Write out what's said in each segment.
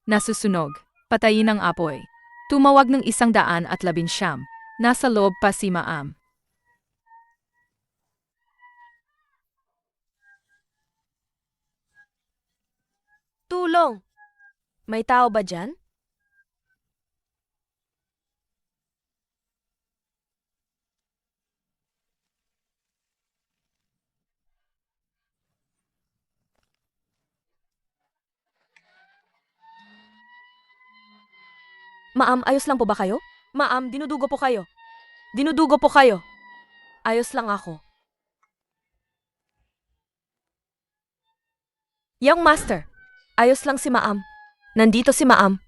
Nasusunog. Patayin ang apoy. Tumawag ng 119. Nasa loob pa si Maam. Tulong! May tao ba dyan? Maam, ayos lang po ba kayo? Maam, dinudugo po kayo. Dinudugo po kayo. Ayos lang ako. Young Master, ayos lang si Maam. Nandito si Maam.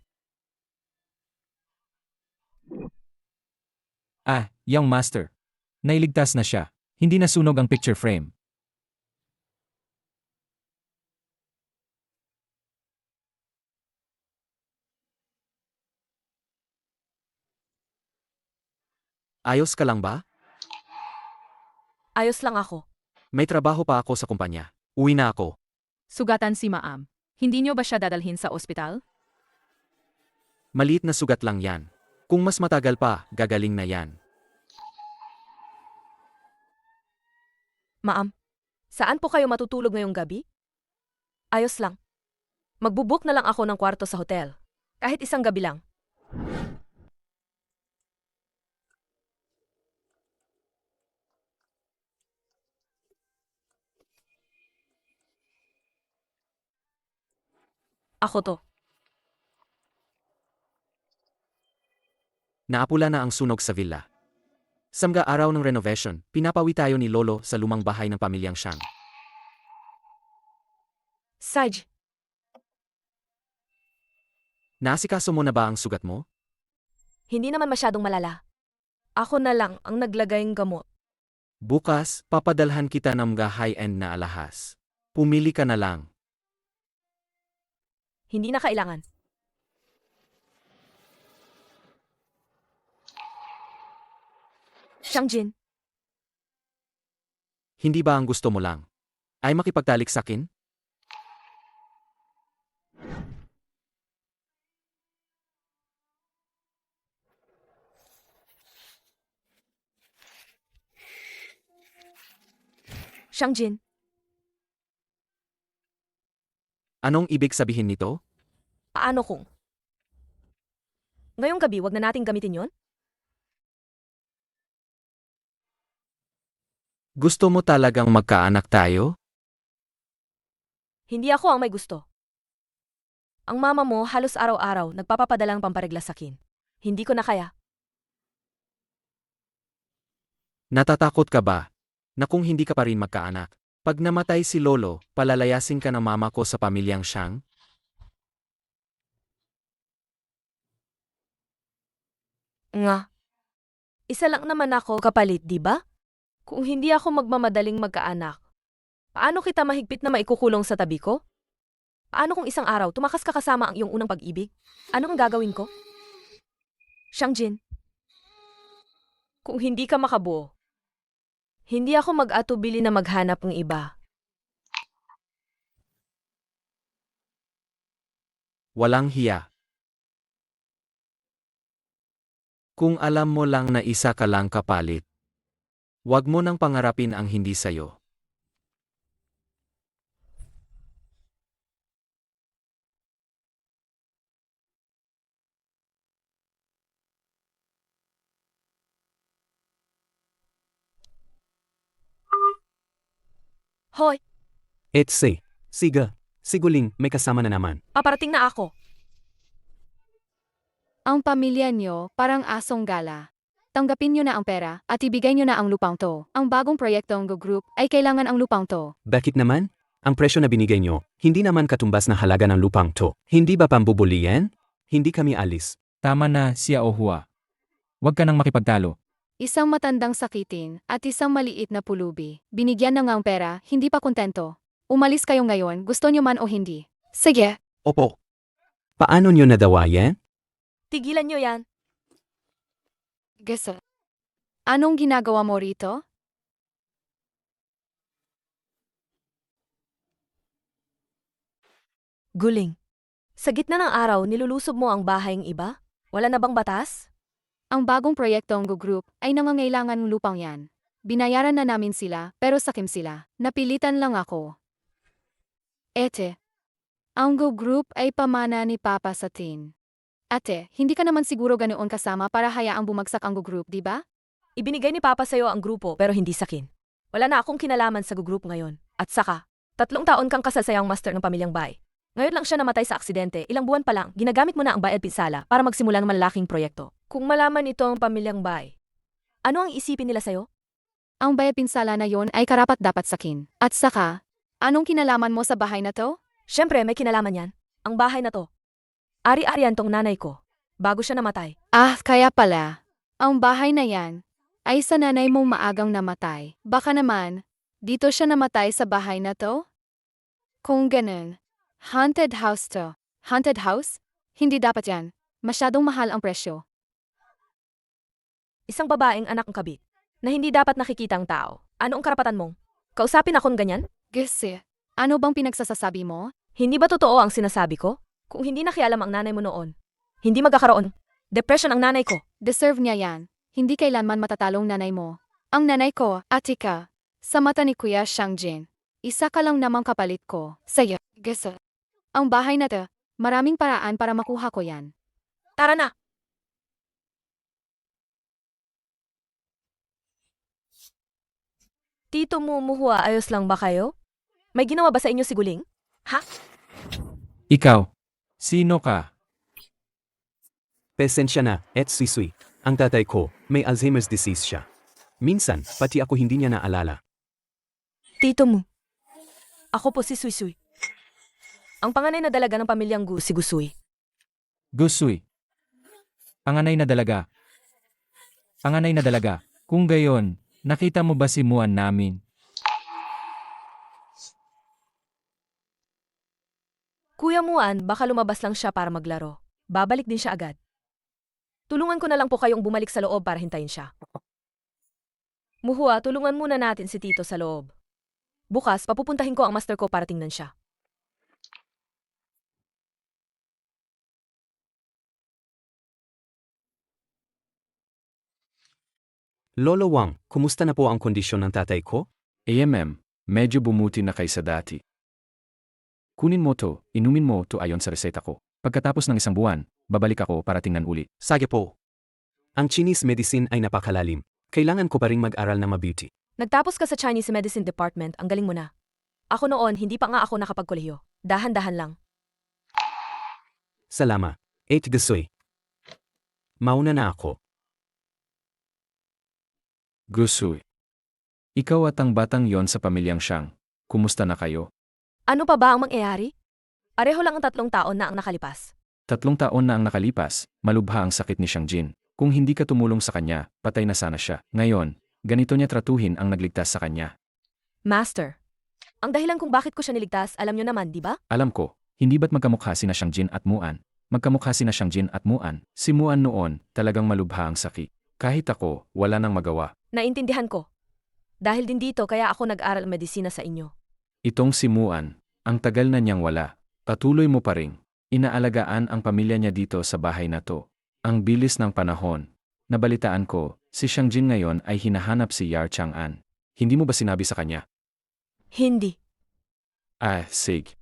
Young master. Nailigtas na siya. Hindi nasunog ang picture frame. Ayos ka lang ba? Ayos lang ako. May trabaho pa ako sa kumpanya. Uwi na ako. Sugatan si Maam. Hindi niyo ba siya dadalhin sa ospital? Maliit na sugat lang yan. Kung mas matagal pa, gagaling na yan. Maam, saan po kayo matutulog ngayong gabi? Ayos lang. Magbubuk na lang ako ng kwarto sa hotel. Kahit isang gabi lang. Ako to. Naapula na ang sunog sa villa. Samga araw ng renovation, pinapawi tayo ni Lolo sa lumang bahay ng pamilyang Shang. Saj, Naasikaso mo na ba ang sugat mo? hindi naman masyadong malala. Ako na lang ang naglagay ng gamot. Bukas, papadalhan kita ng mga high-end na alahas. Pumili ka na lang. Hindi na kailangan. Shangjin, Hindi ba ang gusto mo lang? Ay makipagtalik sa akin? Shangjin, Anong ibig sabihin nito? paano kung? Ngayong gabi, wag na nating gamitin yon? Gusto mo talagang magkaanak tayo? Hindi ako ang may gusto. Ang mama mo halos araw-araw nagpapapadalang pamparegla sa akin. Hindi ko na kaya. Natatakot ka ba? Na kung hindi ka pa rin magkaanak, pag namatay si Lolo, palalayasin ka ng mama ko sa pamilyang Shang? Nga. Isa lang naman ako kapalit, di ba? Kung hindi ako magmamadaling magkaanak, paano kita mahigpit na maikukulong sa tabi ko? Paano kung isang araw tumakas ka kasama ang iyong unang pag-ibig? Ano ang gagawin ko? Shangjin, kung hindi ka makabuo, hindi ako mag-atubili na maghanap ng iba. Walang hiya. Kung alam mo lang na isa ka lang kapalit, wag mo nang pangarapin ang hindi sayo. Hoy, Siga. Siguling, may kasama na naman. paparating na ako. Ang pamilya nyo parang asong gala. Tanggapin nyo na ang pera at ibigay nyo na ang lupang to. Ang bagong proyektong Go Group ay kailangan ang lupang to. Bakit naman? Ang presyo na binigay nyo, hindi naman katumbas na halaga ng lupang to. Hindi ba pambubulian? Hindi kami alis. Tama na, Sia Ohua. Huwag ka nang makipagtalo. Isang matandang sakitin at isang maliit na pulubi. Binigyan na nga ang pera, hindi pa kontento. Umalis kayo ngayon, gusto nyo man o hindi. Sige. Opo. Paano nyo nadawayan? Tigilan nyo yan. Gusto. Anong ginagawa mo rito? Guling. Sa gitna ng araw, nilulusob mo ang bahayang iba? Wala na bang batas? Ang bagong proyektong Go Group ay nangangailangan ng lupang yan. Binayaran na namin sila, pero sakim sila. Napilitan lang ako. Ete, ang Go Group ay pamana ni Papa sa tin. Ate, hindi ka naman siguro ganoon kasama para hayaang bumagsak ang Go Group, di ba? Ibinigay ni Papa sa'yo ang grupo pero hindi sakin. Wala na akong kinalaman sa group ngayon. At saka, 3 taon kang kasasayang master ng pamilyang Bay. Ngayon lang siya namatay sa aksidente, ilang buwan pa lang, ginagamit mo na ang bayad pinsala para magsimula ng malalaking proyekto. Kung malaman ito ang pamilyang Bay, ano ang isipin nila sa'yo? Ang bayad pinsala na yon ay karapat-dapat sakin. At saka, anong kinalaman mo sa bahay na to? Siyempre, may kinalaman yan. Ang bahay na to. Ari-arian tong nanay ko. Bago siya namatay. Ah, kaya pala. Ang bahay na yan ay sa nanay mong maagang namatay. Baka naman, dito siya namatay sa bahay na to? Kung ganun, haunted house to. Haunted house? Hindi dapat yan. Masyadong mahal ang presyo. Isang babaeng anak ng kabit na hindi dapat nakikita ang tao. Ano ang karapatan mong? Kausapin akong ganyan? Gese, ano bang pinagsasasabi mo? Hindi ba totoo ang sinasabi ko? Kung hindi nakialam ang nanay mo noon, hindi magkakaroon. Depression ang nanay ko. Deserve niya yan. Hindi kailanman matatalong nanay mo. Ang nanay ko, Atika, sa mata ni Kuya Shangjin, isa ka lang namang kapalit ko. Sa'yo, Gese. Ang bahay na to, maraming paraan para makuha ko yan. Tara na! Tito Mumuhua, ayos lang ba kayo? May ginawa ba sa inyo si Guling? Ikaw, sino ka? Pesensya na, et sisui. Ang tatay ko, may Alzheimer's disease siya. Minsan, pati ako hindi niya naalala. Tito mo. Ako po si Suisui. Ang panganay na dalaga ng pamilyang Gu, si Gusui. Gusui. Panganay na dalaga. Panganay na dalaga. Kung gayon, nakita mo ba si Muan namin? Kuya Muan, baka lumabas lang siya para maglaro. Babalik din siya agad. Tulungan ko na lang po kayong bumalik sa loob para hintayin siya. Muhua, tulungan muna natin si Tito sa loob. Bukas, papupuntahin ko ang master ko para tingnan siya. Lolo Wang, kumusta na po ang kondisyon ng tatay ko? Medyo bumuti na kaysa dati. Kunin mo to, inumin mo to ayon sa reseta ko. Pagkatapos ng 1 buwan, babalik ako para tingnan uli. Sige po. Ang Chinese medicine ay napakalalim. Kailangan ko pa ring mag-aral na mabuti. Nagtapos ka sa Chinese Medicine Department, ang galing mo na. Ako noon, hindi pa nga ako nakapagkolehiyo. Dahan-dahan lang. Salama. 8 Gasoy. Mauna na ako. Gusui. Ikaw at ang batang yon sa pamilyang Shang. Kumusta na kayo? Ano pa ba ang mangyayari? Pareho lang ang 3 taon na ang nakalipas. 3 taon na ang nakalipas, malubha ang sakit ni Shangjin. Kung hindi ka tumulong sa kanya, patay na sana siya. Ngayon, ganito niya tratuhin ang nagligtas sa kanya. Master, ang dahilan kung bakit ko siya niligtas, alam niyo naman, di ba? Alam ko, hindi ba't magkamukha sina Shangjin at Muan? Magkamukha sina Shangjin at Muan. Si Muan noon, talagang malubha ang sakit. Kahit ako, wala nang magawa. Naintindihan ko. Dahil din dito kaya ako nag-aral medisina sa inyo. Itong si Muan, ang tagal na niyang wala. Patuloy mo pa ring. Inaalagaan ang pamilya niya dito sa bahay na to. Ang bilis ng panahon. Nabalitaan ko, si Shangjin ngayon ay hinahanap si Yar Chang'an. Hindi mo ba sinabi sa kanya? Hindi. Sig.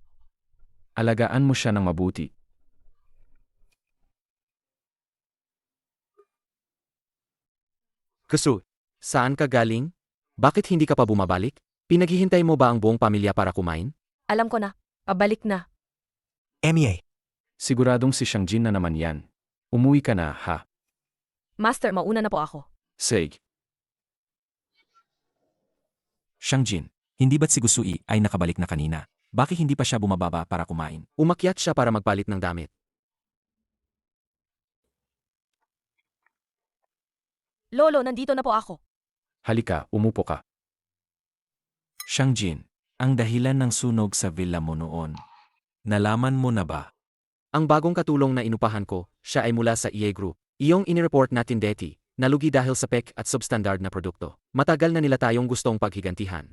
Alagaan mo siya ng mabuti. Gusto, saan ka galing? Bakit hindi ka pa bumabalik? Pinaghihintay mo ba ang buong pamilya para kumain? Alam ko na. Pabalik na. Siguradong si Shangjin na naman yan. Umuwi ka na, ha? Master, mauna na po ako. Sig. Shangjin, hindi ba't si Gusui ay nakabalik na kanina? Bakit hindi pa siya bumababa para kumain? Umakyat siya para magpalit ng damit. Lolo, nandito na po ako. Halika, umupo ka. Shangjin, ang dahilan ng sunog sa villa mo noon. Nalaman mo na ba? Ang bagong katulong na inupahan ko, siya ay mula sa EA Group. Iyong inireport natin deti, nalugi dahil sa pek at substandard na produkto. Matagal na nila tayong gustong paghigantihan.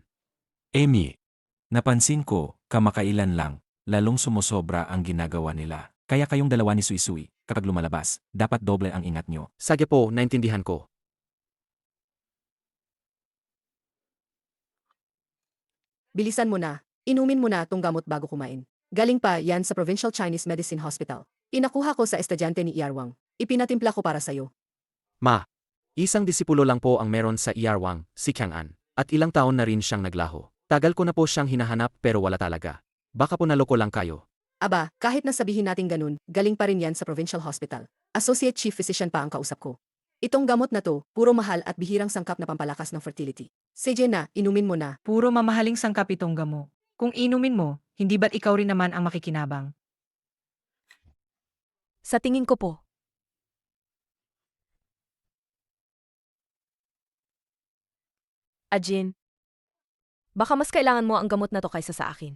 Napansin ko, kamakailan lang, lalong sumusobra ang ginagawa nila. Kaya kayong dalawa ni Sui-Sui, kapag lumalabas, dapat doble ang ingat nyo. Sige po, naintindihan ko. Bilisan mo na. Inumin mo na itong gamot bago kumain. Galing pa yan sa Provincial Chinese Medicine Hospital. Inakuha ko sa estudyante ni Iyarwang. Ipinatimpla ko para sa'yo. Ma, isang disipulo lang po ang meron sa Iyarwang, si Chang'an. At ilang taon na rin siyang naglaho. Tagal ko na po siyang hinahanap pero wala talaga. Baka po naloko lang kayo. Aba, kahit na sabihin natin ganun, galing pa rin yan sa Provincial Hospital. Associate Chief Physician pa ang kausap ko. Itong gamot na to, puro mahal at bihirang sangkap na pampalakas ng fertility. Sige na, inumin mo na. Puro mamahaling sangkap itong gamo. Kung inumin mo, hindi ba't ikaw rin naman ang makikinabang? Sa tingin ko po. Ajin, baka mas kailangan mo ang gamot na to kaysa sa akin.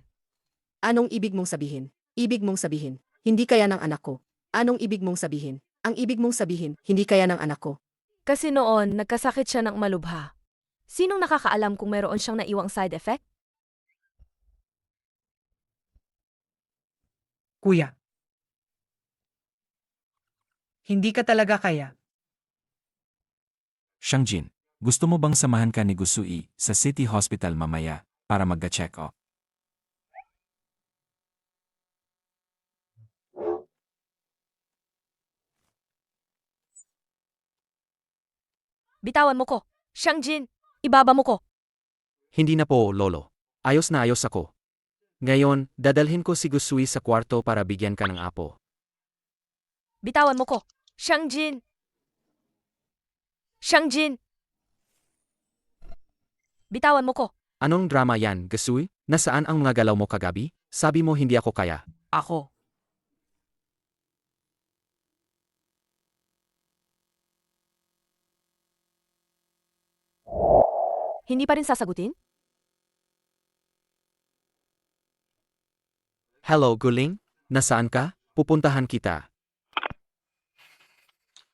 Anong ibig mong sabihin? Ibig mong sabihin, hindi kaya ng anak ko. Anong ibig mong sabihin? Ang ibig mong sabihin, hindi kaya ng anak ko. Kasi noon, nagkasakit siya ng malubha. Sinong nakakaalam kung mayroon siyang naiwang side effect? Kuya. Hindi ka talaga kaya. Shangjin, gusto mo bang samahan ka ni Gusui sa City Hospital mamaya para magga-check up? Bitawan mo ko. Shangjin, ibaba mo ko. Hindi na po, Lolo. Ayos na ayos ako. Ngayon, dadalhin ko si Gusui sa kwarto para bigyan ka ng apo. Bitawan mo ko. Shangjin! Shangjin! Bitawan mo ko. Anong drama yan, Gusui? Nasaan ang mga galaw mo kagabi? Sabi mo hindi ako kaya. Ako. Hindi pa rin sasagutin? Hello, Guling? Nasaan ka? Pupuntahan kita.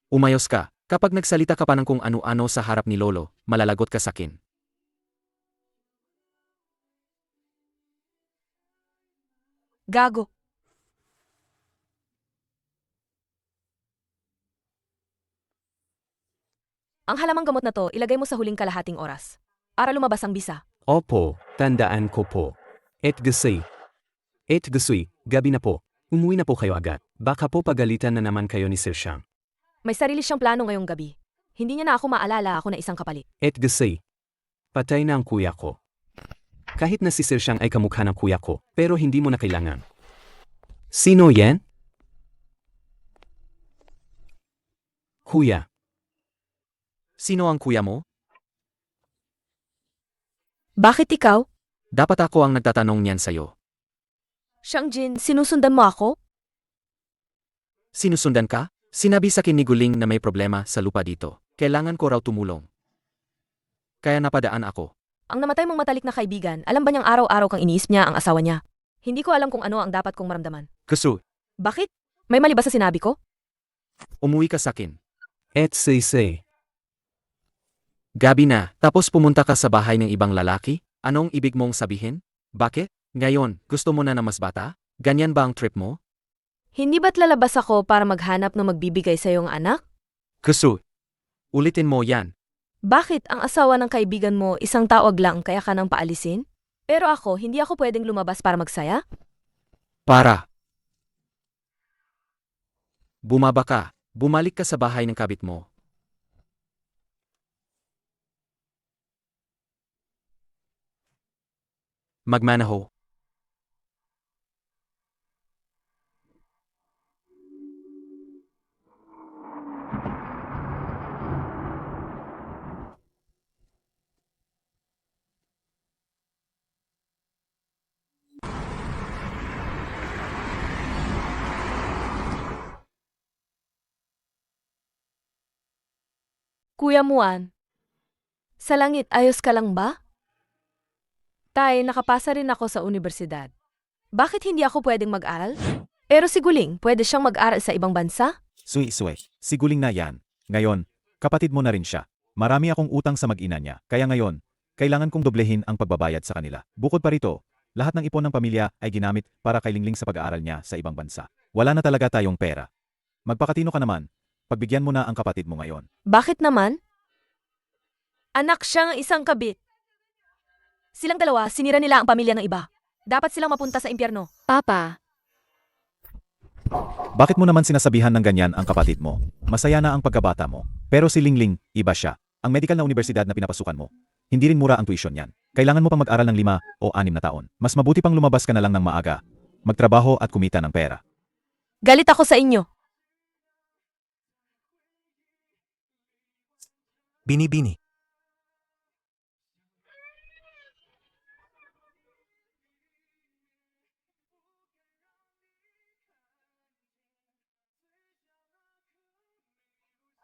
Umayos ka. Kapag nagsalita ka pa ng kung ano-ano sa harap ni Lolo, malalagot ka sakin. Gago. Ang halamang gamot na to, ilagay mo sa huling kalahating oras. Para lumabas ang bisa. Opo, tandaan ko po. Gusui, gabi na po. Umuwi na po kayo agad. Baka po pagalitan na naman kayo ni Sir Shang. May sarili siyang plano ngayong gabi. Hindi niya na ako maalala ako na isang kapalit. Gusui, patay na ang kuya ko. Kahit na si Sir Shang ay kamukha ng kuya ko, pero hindi mo na kailangan. Sino yan? Kuya. Sino ang kuya mo? Bakit ikaw? Dapat ako ang nagtatanong niyan sa'yo. Shangjin, sinusundan mo ako? Sinusundan ka? Sinabi sa akin ni Guling na may problema sa lupa dito. Kailangan ko raw tumulong. Kaya napadaan ako. Ang namatay mong matalik na kaibigan, alam ba niyang araw-araw kang iniisip niya ang asawa niya? Hindi ko alam kung ano ang dapat kong maramdaman. Gusui, Bakit? May mali ba sa sinabi ko? umuwi ka sakin. Sisi. Gabi na, tapos pumunta ka sa bahay ng ibang lalaki? Anong ibig mong sabihin? Bakit? Ngayon, gusto mo na mas bata? Ganyan ba ang trip mo? Hindi ba't lalabas ako para maghanap ng magbibigay sa iyong anak? Gusui, ulitin mo yan. Bakit ang asawa ng kaibigan mo isang tawag lang kaya ka nang paalisin? Pero ako, hindi ako pwedeng lumabas para magsaya? Para. Bumaba ka. Bumalik ka sa bahay ng kabit mo. Magmanaho. Kuya Muan, sa langit ayos ka lang ba? Tay, nakapasa rin ako sa universidad. Bakit hindi ako pwedeng mag-aral? Pero si Guling, pwede siyang mag-aral sa ibang bansa? Sui-Sui, siguling na yan. Ngayon, kapatid mo na rin siya. Marami akong utang sa mag-ina niya, kaya ngayon, kailangan kong doblehin ang pagbabayad sa kanila. Bukod pa rito, lahat ng ipon ng pamilya ay ginamit para kay Lingling sa pag-aaral niya sa ibang bansa. Wala na talaga tayong pera. Magpakatino ka naman. Pagbigyan mo na ang kapatid mo ngayon. Bakit naman? Anak siya ng isang kabit. Silang dalawa, sinira nila ang pamilya ng iba. Dapat silang mapunta sa impyerno. Papa, Bakit mo naman sinasabihan ng ganyan ang kapatid mo? Masaya na ang pagkabata mo. Pero si Lingling, iba siya. Ang medical na universidad na pinapasukan mo. Hindi rin mura ang tuition yan. Kailangan mo pang mag-aral ng 5 o 6 na taon. Mas mabuti pang lumabas ka na lang ng maaga. Magtrabaho at kumita ng pera. Galit ako sa inyo. Bini-bini.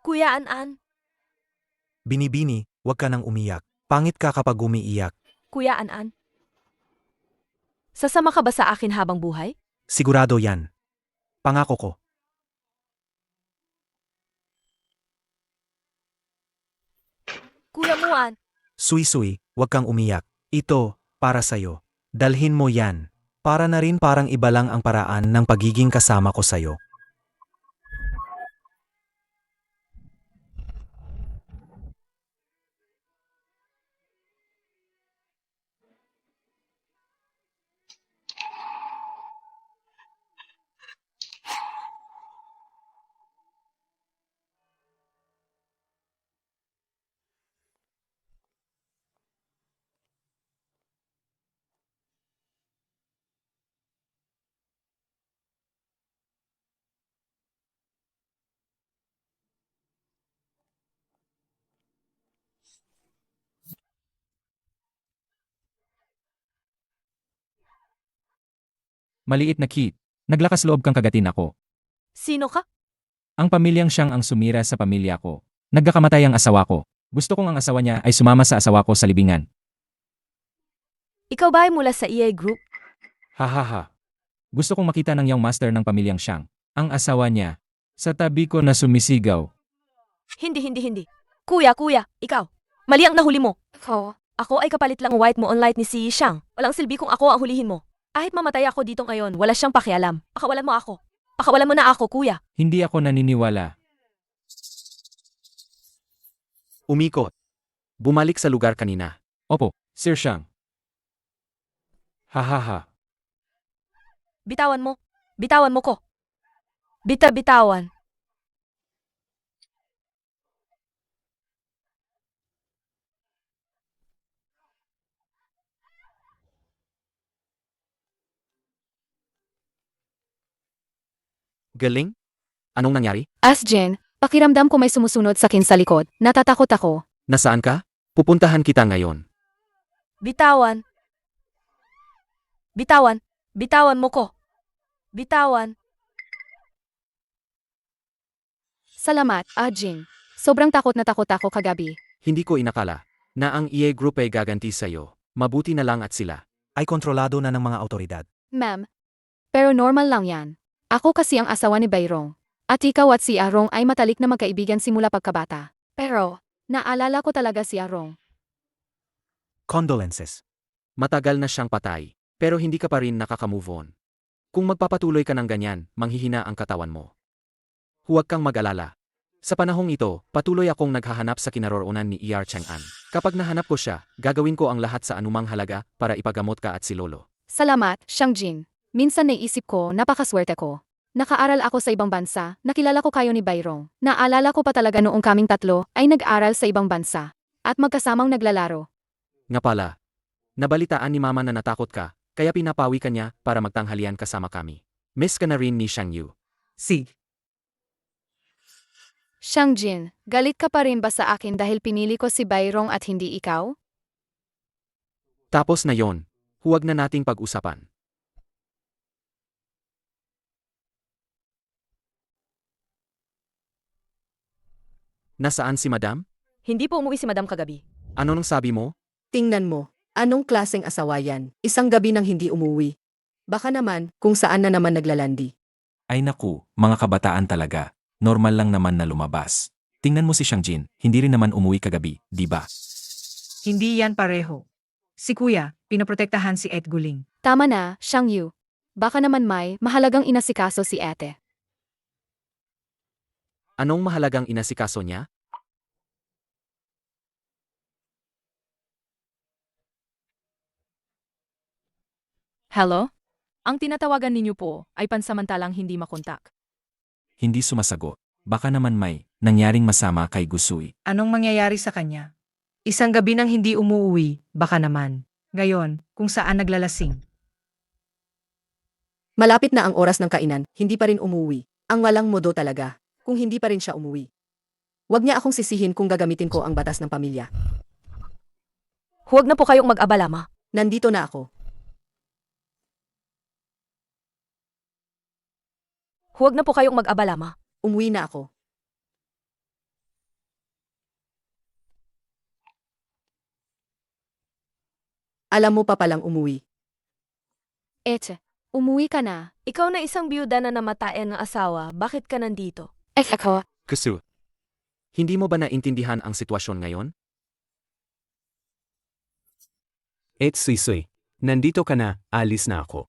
Kuya An-an, Bini-bini, huwag ka nang umiyak. Pangit ka kapag umiiyak. Kuya An-an. Sasama ka ba sa akin habang buhay? Sigurado yan. Pangako ko. Kuya Muan, Sui-sui, huwag kang umiyak. Ito, para sa'yo. Dalhin mo yan. Para na rin parang iba lang ang paraan ng pagiging kasama ko sa'yo. Maliit na Kit. Naglakas loob kang kagatin ako. sino ka? Ang pamilyang siyang ang sumira sa pamilya ko. Nagkakamatay ang asawa ko. Gusto kong ang asawa niya ay sumama sa asawa ko sa libingan. Ikaw ba ay mula sa EA Group? Hahaha. Gusto kong makita ng young master ng pamilyang siyang. Ang asawa niya. Sa tabi ko na sumisigaw. Hindi. Kuya, ikaw. Mali ang nahuli mo. ako, Ako ay kapalit lang white mo on light ni si Shang. Walang silbi kung ako ang hulihin mo. Kahit mamatay ako dito ngayon, wala siyang pakialam. Pakawalan mo ako. Pakawalan mo na ako, kuya. Hindi ako naniniwala. Umikot. Bumalik sa lugar kanina. Opo, Sir Shang. Hahaha. Bitawan mo. Bitawan mo ko. Bitawan. Galing? Anong nangyari? Jen, pakiramdam ko may sumusunod sa akin sa likod. Natatakot ako. Nasaan ka? Pupuntahan kita ngayon. Bitawan. Bitawan mo ko. Bitawan. Salamat, Jen. Sobrang takot na takot ako kagabi. Hindi ko inakala na ang EA Group ay gaganti sa'yo. Mabuti na lang at sila. Ay kontrolado na ng mga otoridad. Ma'am. Pero normal lang yan. Ako kasi ang asawa ni Bayrong. At ikaw at si Arong ay matalik na magkaibigan simula pagkabata. Pero, naalala ko talaga si Arong. Condolences. Matagal na siyang patay, pero hindi ka pa rin nakaka-move on. Kung magpapatuloy ka ng ganyan, manghihina ang katawan mo. Huwag kang mag-alala. Sa panahong ito, patuloy akong naghahanap sa kinaroroonan ni ER Chang'an. Kapag nahanap ko siya, gagawin ko ang lahat sa anumang halaga para ipagamot ka at si Lolo. Salamat, Shangjin. Minsan naisip ko, napakaswerte ko. Nakaaral ako sa ibang bansa, nakilala ko kayo ni Bayrong. Naalala ko pa talaga noong kaming tatlo ay nag-aral sa ibang bansa. At magkasamang naglalaro. Nga pala, nabalitaan ni Mama na natakot ka, kaya pinapawi ka niya para magtanghalian kasama kami. Miss ka na rin ni Shang Yu. Shangjin, galit ka pa rin ba sa akin dahil pinili ko si Bayrong at hindi ikaw? Tapos na yon, huwag na nating pag-usapan. Nasaan si Madam? Hindi po umuwi si Madam kagabi. Ano nang sabi mo? Tingnan mo, anong klaseng asawa yan? Isang gabi nang hindi umuwi. Baka naman, kung saan na naman naglalandi. Ay naku, mga kabataan talaga. Normal lang naman na lumabas. Tingnan mo si Shangjin, hindi rin naman umuwi kagabi, di ba? Hindi yan pareho. Si kuya, pinoprotektahan si Ed Guling. Tama na, Shang Yu. Baka naman may mahalagang inasikaso si Ate. Anong mahalagang inasikaso niya? Hello? Ang tinatawagan ninyo po ay pansamantalang hindi makontak. Hindi sumasagot. Baka naman may nangyaring masama kay Gusui. Anong mangyayari sa kanya? Isang gabi nang hindi umuuwi, baka naman. Ngayon, kung saan naglalasing. Malapit na ang oras ng kainan, hindi pa rin umuwi. Ang walang modo talaga, kung hindi pa rin siya umuwi. Huwag niya akong sisihin kung gagamitin ko ang batas ng pamilya. Huwag na po kayong mag-abala, ma. Nandito na ako. Huwag na po kayong mag-abala, ma. Umuwi na ako. Alam mo pa palang umuwi. Ate, umuwi ka na. Ikaw na isang biyuda na namatayan ng asawa, bakit ka nandito? Ako. Gusu. Hindi mo ba naintindihan ang sitwasyon ngayon? Et Sisui, nandito ka na, alis na ako.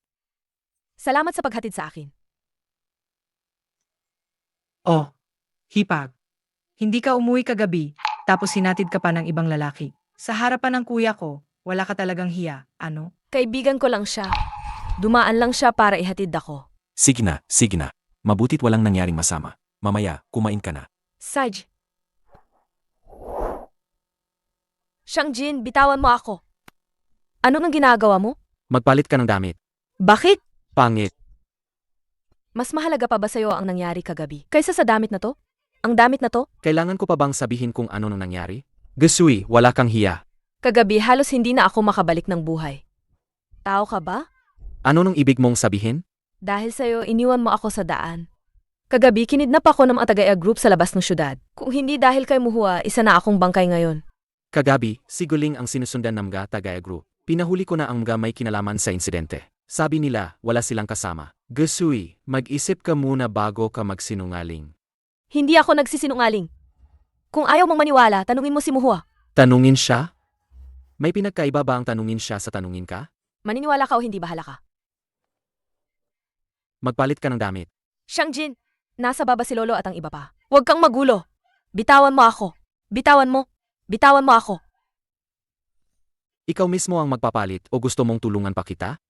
Salamat sa paghatid sa akin. Oh, hipag. Hindi ka umuwi kagabi, tapos hinatid ka pa ng ibang lalaki. Sa harapan ng kuya ko, wala ka talagang hiya, ano? Kaibigan ko lang siya. Dumaan lang siya para ihatid ako. Sige na, sige na. Mabuti't walang nangyaring masama. Mamaya, kumain ka na. Saj. Shangjin, bitawan mo ako. Ano nang ginagawa mo? Magpalit ka ng damit. Bakit? Pangit. Mas mahalaga pa ba sa'yo ang nangyari kagabi kaysa sa damit na to? Ang damit na to? Kailangan ko pa bang sabihin kung ano nang nangyari? Gusui, wala kang hiya. Kagabi halos hindi na ako makabalik ng buhay. Tao ka ba? Ano nung ibig mong sabihin? Dahil sa'yo, iniwan mo ako sa daan. Kagabi, kinidnap ako ng mga taga-Air Group sa labas ng syudad. Kung hindi dahil kay Muhua, isa na akong bangkay ngayon. Kagabi, si Guling ang sinusundan ng mga Tagaya Group. Pinahuli ko na ang mga may kinalaman sa insidente. Sabi nila, wala silang kasama. Gusui, mag-isip ka muna bago ka magsinungaling. Hindi ako nagsisinungaling. Kung ayaw mong maniwala, tanungin mo si Muhua. Tanungin siya? May pinagkaiba ba ang tanungin siya sa tanungin ka? Maniniwala ka o hindi, bahala ka. Magpalit ka ng damit. Shangjin, nasa baba si Lolo at ang iba pa. Huwag kang magulo. Bitawan mo ako. Bitawan mo. Bitawan mo ako. Ikaw mismo ang magpapalit o gusto mong tulungan pa kita?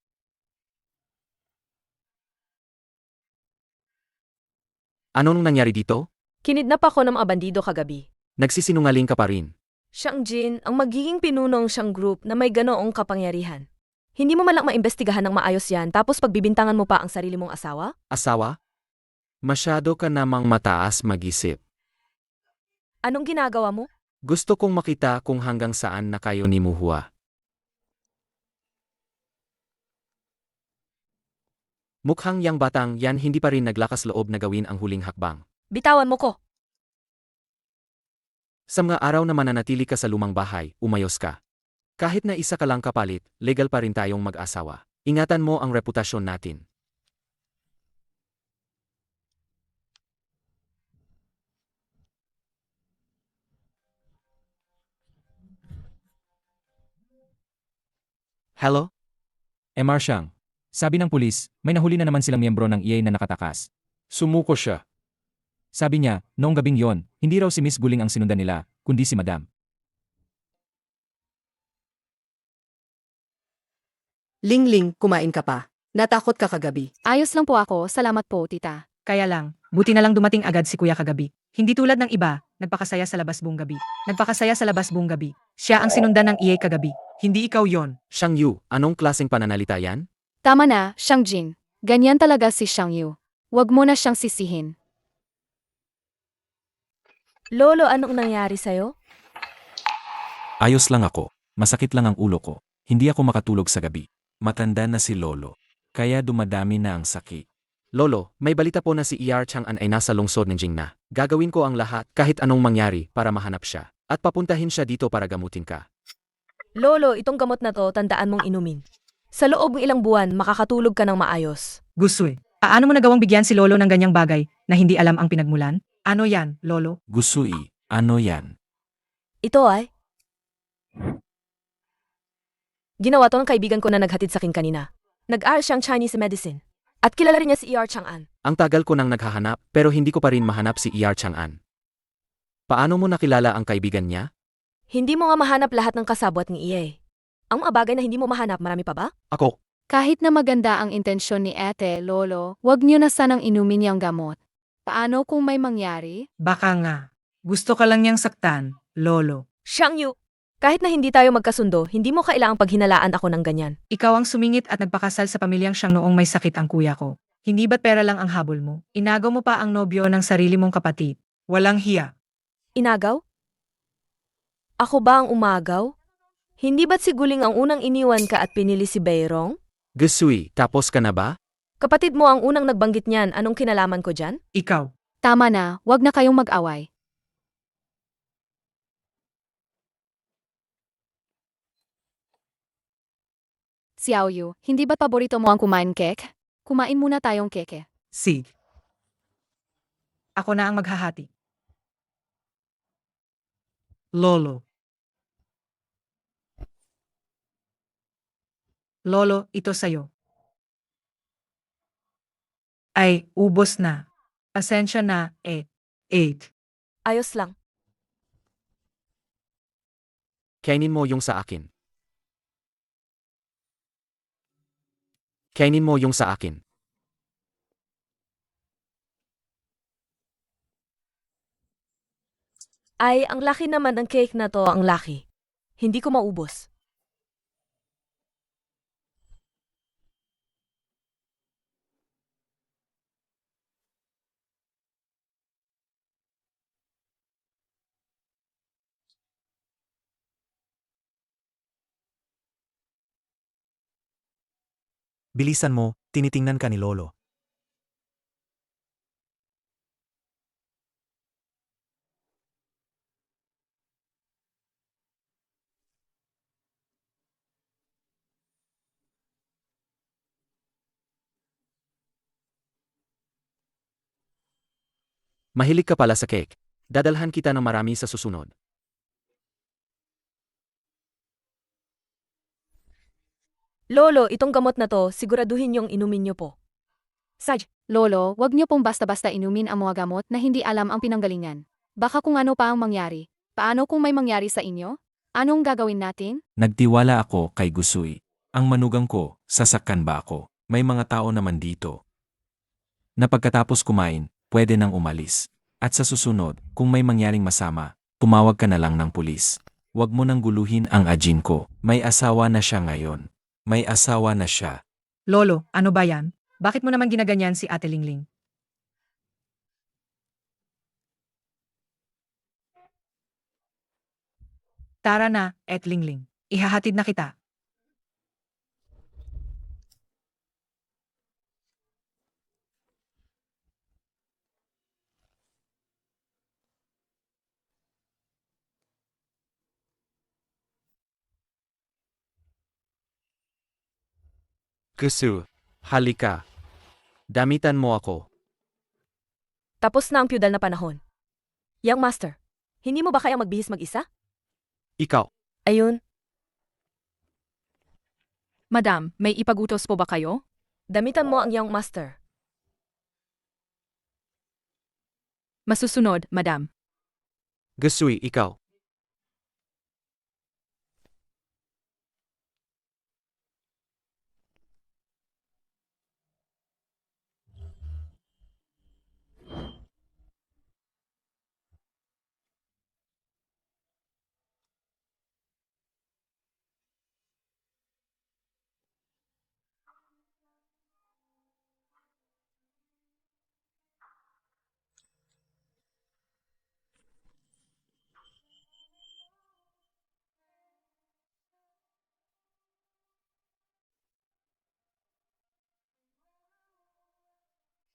Ano nung nangyari dito? Kinidnap ako ng mga bandido kagabi. Nagsisinungaling ka pa rin. Shangjin, ang magiging pinunong siyang group na may ganoong kapangyarihan. Hindi mo man lang maimbestigahan ng maayos yan tapos pagbibintangan mo pa ang sarili mong asawa? Asawa? Masyado ka namang mataas mag-isip. Anong ginagawa mo? Gusto kong makita kung hanggang saan na kayo ni Muhua. Mukhang yang batang yan hindi pa rin naglakas loob na gawin ang huling hakbang. Bitawan mo ko. Sa mga araw na mananatili ka sa lumang bahay, umayos ka. Kahit na isa ka lang kapalit, legal pa rin tayong mag-asawa. Ingatan mo ang reputasyon natin. Hello? MR Shang. Sabi ng pulis, may nahuli na naman silang miyembro ng EA na nakatakas. Sumuko siya. Sabi niya, noong gabing yon, hindi raw si Miss Guling ang sinundan nila, kundi si Madam. Lingling, kumain ka pa. Natakot ka kagabi. Ayos lang po ako, salamat po, tita. Kaya lang, buti na lang dumating agad si kuya kagabi. Hindi tulad ng iba, nagpakasaya sa labas buong gabi. Nagpakasaya sa labas buong gabi. Siya ang sinundan ng EA kagabi. Hindi ikaw yon. Shang Yu, anong klaseng pananalita yan? Tama na, Shangjin. Ganyan talaga si Shang Yu. Huwag mo na siyang sisihin. Lolo, anong nangyari sa'yo? Ayos lang ako. Masakit lang ang ulo ko. Hindi ako makatulog sa gabi. Matanda na si Lolo. Kaya dumadami na ang sakit. Lolo, may balita po na si ER Chang'an ay nasa lungsod ng Jingna. Gagawin ko ang lahat kahit anong mangyari para mahanap siya. At papuntahin siya dito para gamutin ka. Lolo, itong gamot na to, tandaan mong inumin. Sa loob ng ilang buwan, makakatulog ka ng maayos. Gusui, paano mo nagawang bigyan si Lolo ng ganyang bagay na hindi alam ang pinagmulan? Ano yan, Lolo? Gusui, ano yan? Ito ay... Ginawa to ng kaibigan ko na naghatid sa akin kanina. Nag-aral siyang Chinese medicine. At kilala rin niya si E.R. Chang'an. Ang tagal ko nang naghahanap pero hindi ko pa rin mahanap si E.R. Chang'an. Paano mo nakilala ang kaibigan niya? Hindi mo nga mahanap lahat ng kasabwat ni EA. Ang mga bagay na hindi mo mahanap, marami pa ba? Ako. Kahit na maganda ang intensyon ni ate, lolo, wag niyo na sanang inumin yung gamot. Paano kung may mangyari? Baka nga. Gusto ka lang niyang saktan, lolo. Xiang Yu! Kahit na hindi tayo magkasundo, hindi mo kailangang paghinalaan ako ng ganyan. Ikaw ang sumingit at nagpakasal sa pamilyang siyang noong may sakit ang kuya ko. Hindi ba't pera lang ang habol mo? Inagaw mo pa ang nobyo ng sarili mong kapatid. Walang hiya. Inagaw? Ako ba ang umagaw? Hindi ba't si Guling ang unang iniwan ka at pinili si Beirong? Gesui, tapos ka na ba? Kapatid mo ang unang nagbanggit niyan, anong kinalaman ko dyan? Ikaw. Tama na, wag na kayong mag-away. Xiao Yu, hindi ba't paborito mo ang kumain kek? Kumain muna tayong keke. Sig. Ako na ang maghahati. Lolo. Lolo, ito sa'yo. Ay, ubos na. Pasensya na, 8. Ayos lang. Kainin mo yung sa akin. Kainin mo yung sa akin. Ay, ang laki naman ng cake na to, ang laki. Hindi ko maubos. Bilisan mo, tinitingnan ka ni Lolo. Mahilig ka pala sa cake. Dadalhan kita ng marami sa susunod. Lolo, itong gamot na to, siguraduhin yung inumin niyo po. Saj, lolo, wag niyo pong basta-basta inumin ang mga gamot na hindi alam ang pinanggalingan. Baka kung ano pa ang mangyari. Paano kung may mangyari sa inyo? Anong gagawin natin? Nagtiwala ako kay Gusui. Ang manugang ko, sasakkan ba ako? May mga tao naman dito. Na pagkatapos kumain, pwede nang umalis. At sa susunod, kung may mangyaring masama, tumawag ka na lang ng pulis. Huwag mo nang guluhin ang ajin ko. May asawa na siya ngayon. May asawa na siya. Lolo, ano ba yan? Bakit mo naman ginaganyan si Ate Lingling? Tara na, Et Lingling. Ihahatid na kita. Gesu, halika. Damitan mo ako. Tapos na ang feudal na panahon. Young Master, hindi mo ba kaya magbihis mag-isa? Ikaw. Ayun, Madam, may ipagutos po ba kayo? damitan mo ang Young Master. Masusunod, Madam. Gesui, ikaw.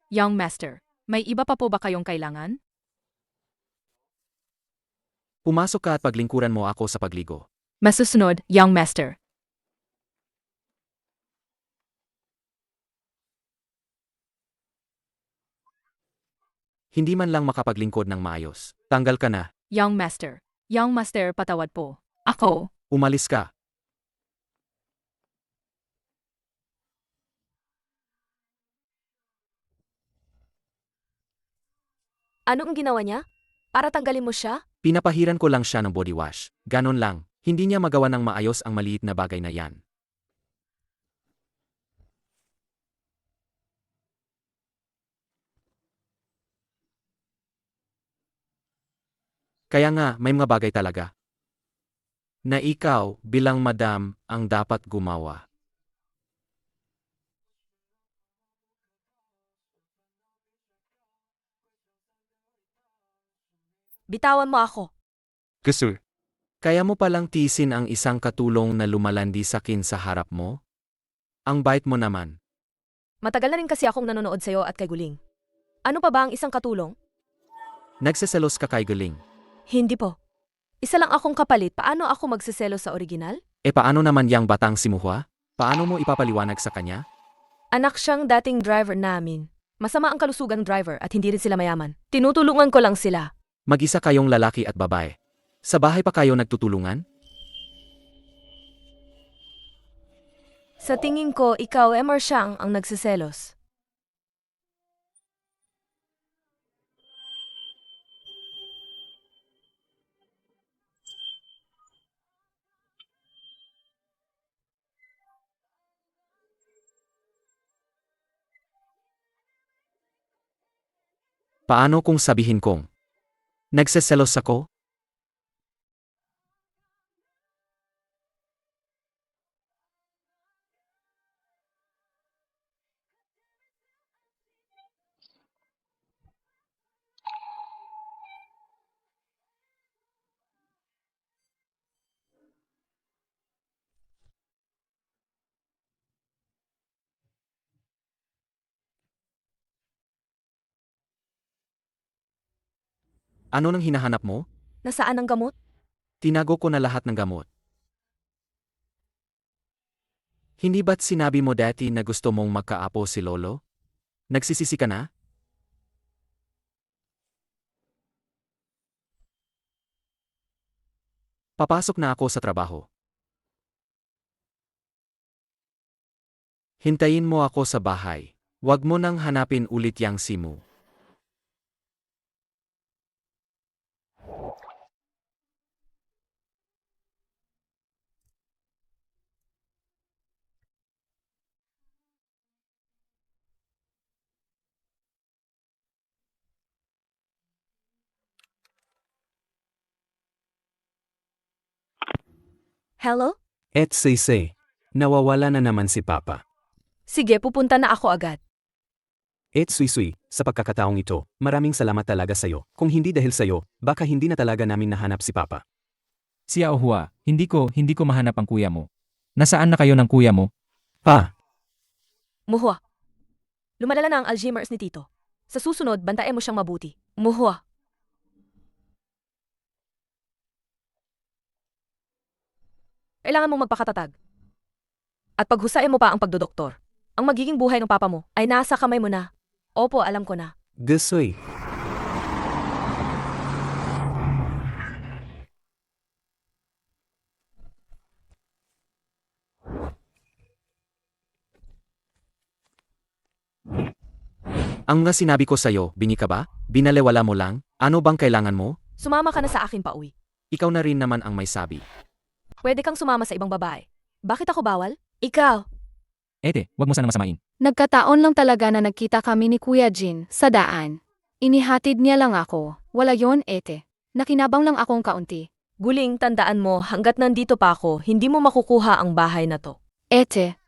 Young Master, may iba pa po ba kayong kailangan? Pumasok ka at paglingkuran mo ako sa pagligo. Masusunod, Young Master. Hindi man lang makapaglingkod ng maayos. Tanggal ka na. Young Master. Young Master, patawad po. Ako. Umalis ka. Ano ang ginawa niya? Para tanggalin mo siya? Pinapahiran ko lang siya ng body wash. Ganon lang. Hindi niya magawa ng maayos ang maliit na bagay na yan. Kaya nga, may mga bagay talaga na ikaw, bilang madam, ang dapat gumawa. Bitawan mo ako. Gusto. Kaya mo palang tiisin ang isang katulong na lumalandi sa akin sa harap mo? Ang bait mo naman. Matagal na rin kasi akong nanonood sa'yo at kay Guling. Ano pa ba ang isang katulong? Nagseselos ka kay Galing. Hindi po. Isa lang akong kapalit, paano ako magsiselo sa original? E paano naman yang batang si Muhwa? Paano mo ipapaliwanag sa kanya? Anak siyang dating driver namin. Masama ang kalusugan ng driver at hindi rin sila mayaman. Tinutulungan ko lang sila. Mag-isa kayong lalaki at babae. Sa bahay pa kayo nagtutulungan? Sa tingin ko, ikaw, Emmer siyang ang nagsiselos. Paano kung sabihin kong nagseselos ako? Ano nang hinahanap mo? Nasaan ang gamot? Tinago ko na lahat ng gamot. Hindi ba't sinabi mo dati na gusto mong magkaapo si Lolo? Nagsisisi ka na? Papasok na ako sa trabaho. Hintayin mo ako sa bahay. Huwag mo nang hanapin ulit yang Simu. Hello? Et say, nawawala na naman si Papa. Sige, pupunta na ako agad. Et Sui, sa pagkakataong ito, maraming salamat talaga sa'yo. Kung hindi dahil sa'yo, baka hindi na talaga namin nahanap si Papa. Si Aohua, hindi ko mahanap ang kuya mo. Nasaan na kayo ng kuya mo? Pa, Muhwa. Lumalala na ang Alzheimer's ni Tito. Sa susunod, bantayan mo siyang mabuti. Muhwa. Kailangan mong magpakatatag. At paghusayan mo pa ang pagdodoktor. Ang magiging buhay ng papa mo ay nasa kamay mo na. Opo, alam ko na. Gusoy. Ang nga sinabi ko sa'yo, bingi ka ba? Binalewala mo lang? Ano bang kailangan mo? Sumama ka na sa akin pauwi. Ikaw na rin naman ang may sabi. Pwede kang sumama sa ibang babae. Bakit ako bawal? Ikaw. Ete, wag mo sana masamain. Nagkataon lang talaga na nagkita kami ni Kuya Jin sa daan. Inihatid niya lang ako. Wala yon, ete. Nakinabang lang akong kaunti. Guling, tandaan mo, hanggat nandito pa ako, hindi mo makukuha ang bahay na to. Ete,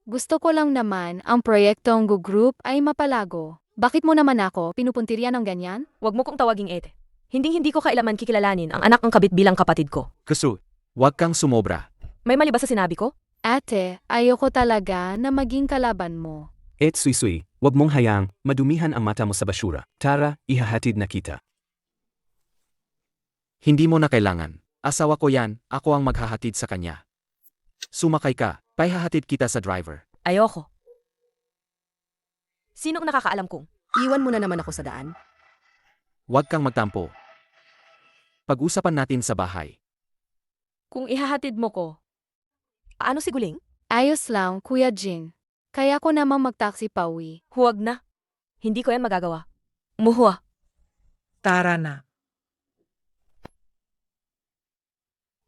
gusto ko lang naman ang proyektong Go Group ay mapalago. Bakit mo naman ako pinupuntirya ng ganyan? Huwag mo kong tawaging ete. Hindi ko kailaman kikilalanin ang anak ng kabit bilang kapatid ko. Gusto, huwag kang sumobra. May mali ba sa sinabi ko? Ate, ayoko talaga na maging kalaban mo. Et Sui, wag mong hayaang madumihan ang mata mo sa basura. Tara, ihahatid na kita. Hindi mo na kailangan. Asawa ko yan, ako ang maghahatid sa kanya. Sumakay ka, paihahatid kita sa driver. Ayoko. Sinong nakakaalam kung? Iwan mo na naman ako sa daan. Huwag kang magtampo. Pag-usapan natin sa bahay. Kung ihahatid mo ko, paano si Guling? Ayos lang, Kuya Jin. Kaya ko namang magtaksi pauwi. Huwag na. Hindi ko yan magagawa. Muhwa. Tara na.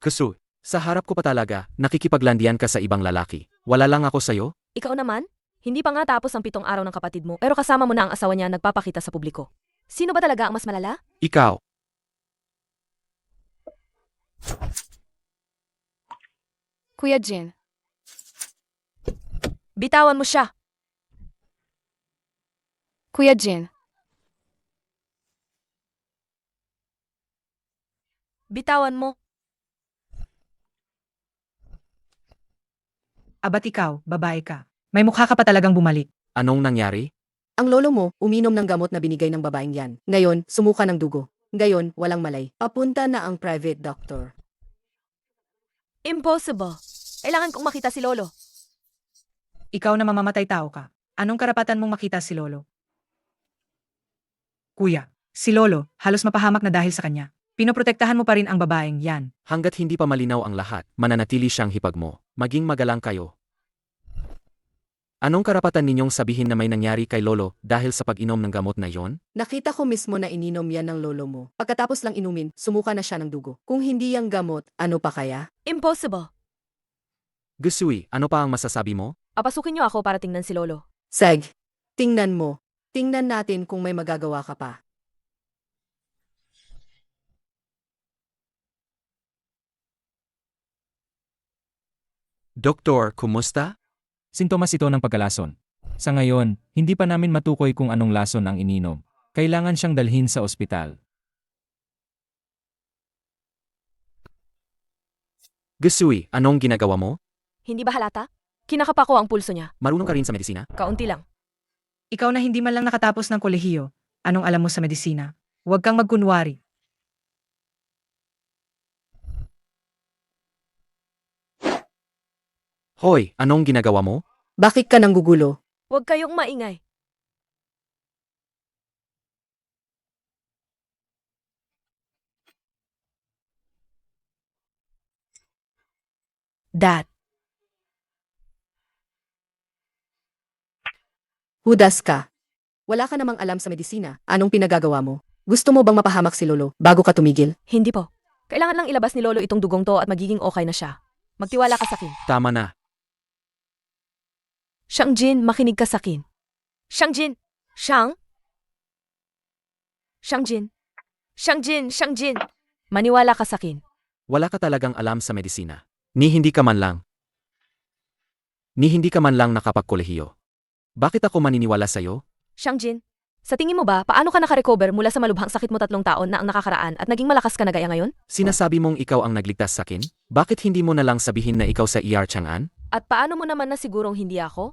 Kusu, sa harap ko pa talaga, nakikipaglandian ka sa ibang lalaki. Wala lang ako sa'yo? Ikaw naman? Hindi pa nga tapos ang 7 araw ng kapatid mo, pero kasama mo na ang asawa niya nagpapakita sa publiko. Sino ba talaga ang mas malala? Ikaw. Kuya Jin, Bitawan mo siya! Kuya Jin, Bitawan mo! Abat ikaw, babae ka. May mukha ka pa talagang bumalik. Anong nangyari? Ang lolo mo, uminom ng gamot na binigay ng babaeng yan. Ngayon, sumuka ng dugo. Ngayon, walang malay. Papunta na ang private doctor. Impossible! Kailangan kong makita si Lolo. Ikaw na mamamatay tao ka. Anong karapatan mong makita si Lolo? Kuya, si Lolo, halos mapahamak na dahil sa kanya. Pinoprotektahan mo pa rin ang babaeng yan. Hanggat hindi pa malinaw ang lahat, mananatili siyang hipag mo. Maging magalang kayo. Anong karapatan ninyong sabihin na may nangyari kay Lolo dahil sa pag-inom ng gamot na yon? Nakita ko mismo na ininom yan ng lolo mo. Pagkatapos lang inumin, sumuka na siya ng dugo. Kung hindi yang gamot, ano pa kaya? Impossible! Gusui, ano pa ang masasabi mo? Papasukin niyo ako para tingnan si Lolo. Seg, tingnan mo. Tingnan natin kung may magagawa ka pa. Doktor, kumusta? Sintomas ito ng pagkalason. Sa ngayon, hindi pa namin matukoy kung anong lason ang ininom. Kailangan siyang dalhin sa ospital. Gusui, anong ginagawa mo? Hindi ba halata? Kinakapa ko ang pulso niya. Marunong ka rin sa medisina? Kaunti lang. Ikaw na hindi man lang nakatapos ng kolehiyo. Anong alam mo sa medisina? Huwag kang magkunwari. Hoy, anong ginagawa mo? Bakit ka nang gugulo? Huwag kayong maingay. Dad, Hudas ka. Wala ka namang alam sa medisina. Anong pinagagawa mo? Gusto mo bang mapahamak si Lolo bago ka tumigil? hindi po. Kailangan lang ilabas ni Lolo itong dugong to at magiging okay na siya. Magtiwala ka sa akin. Tama na. Shang Jin, makinig ka sa akin. Shang Jin! Shang? Shang Jin! Shang Jin! Shang Jin! Maniwala ka sa akin. Wala ka talagang alam sa medisina. Ni hindi ka man lang nakapagkolehiyo. Bakit ako maniniwala sa'yo? Shang Jin, sa tingin mo ba, paano ka nakarecover mula sa malubhang sakit mo 3 taon na ang nakakaraan at naging malakas ka na gaya ngayon? Sinasabi mong ikaw ang nagligtas sa'kin? Bakit hindi mo na lang sabihin na ikaw sa ER Chang'an? At paano mo naman na sigurong hindi ako?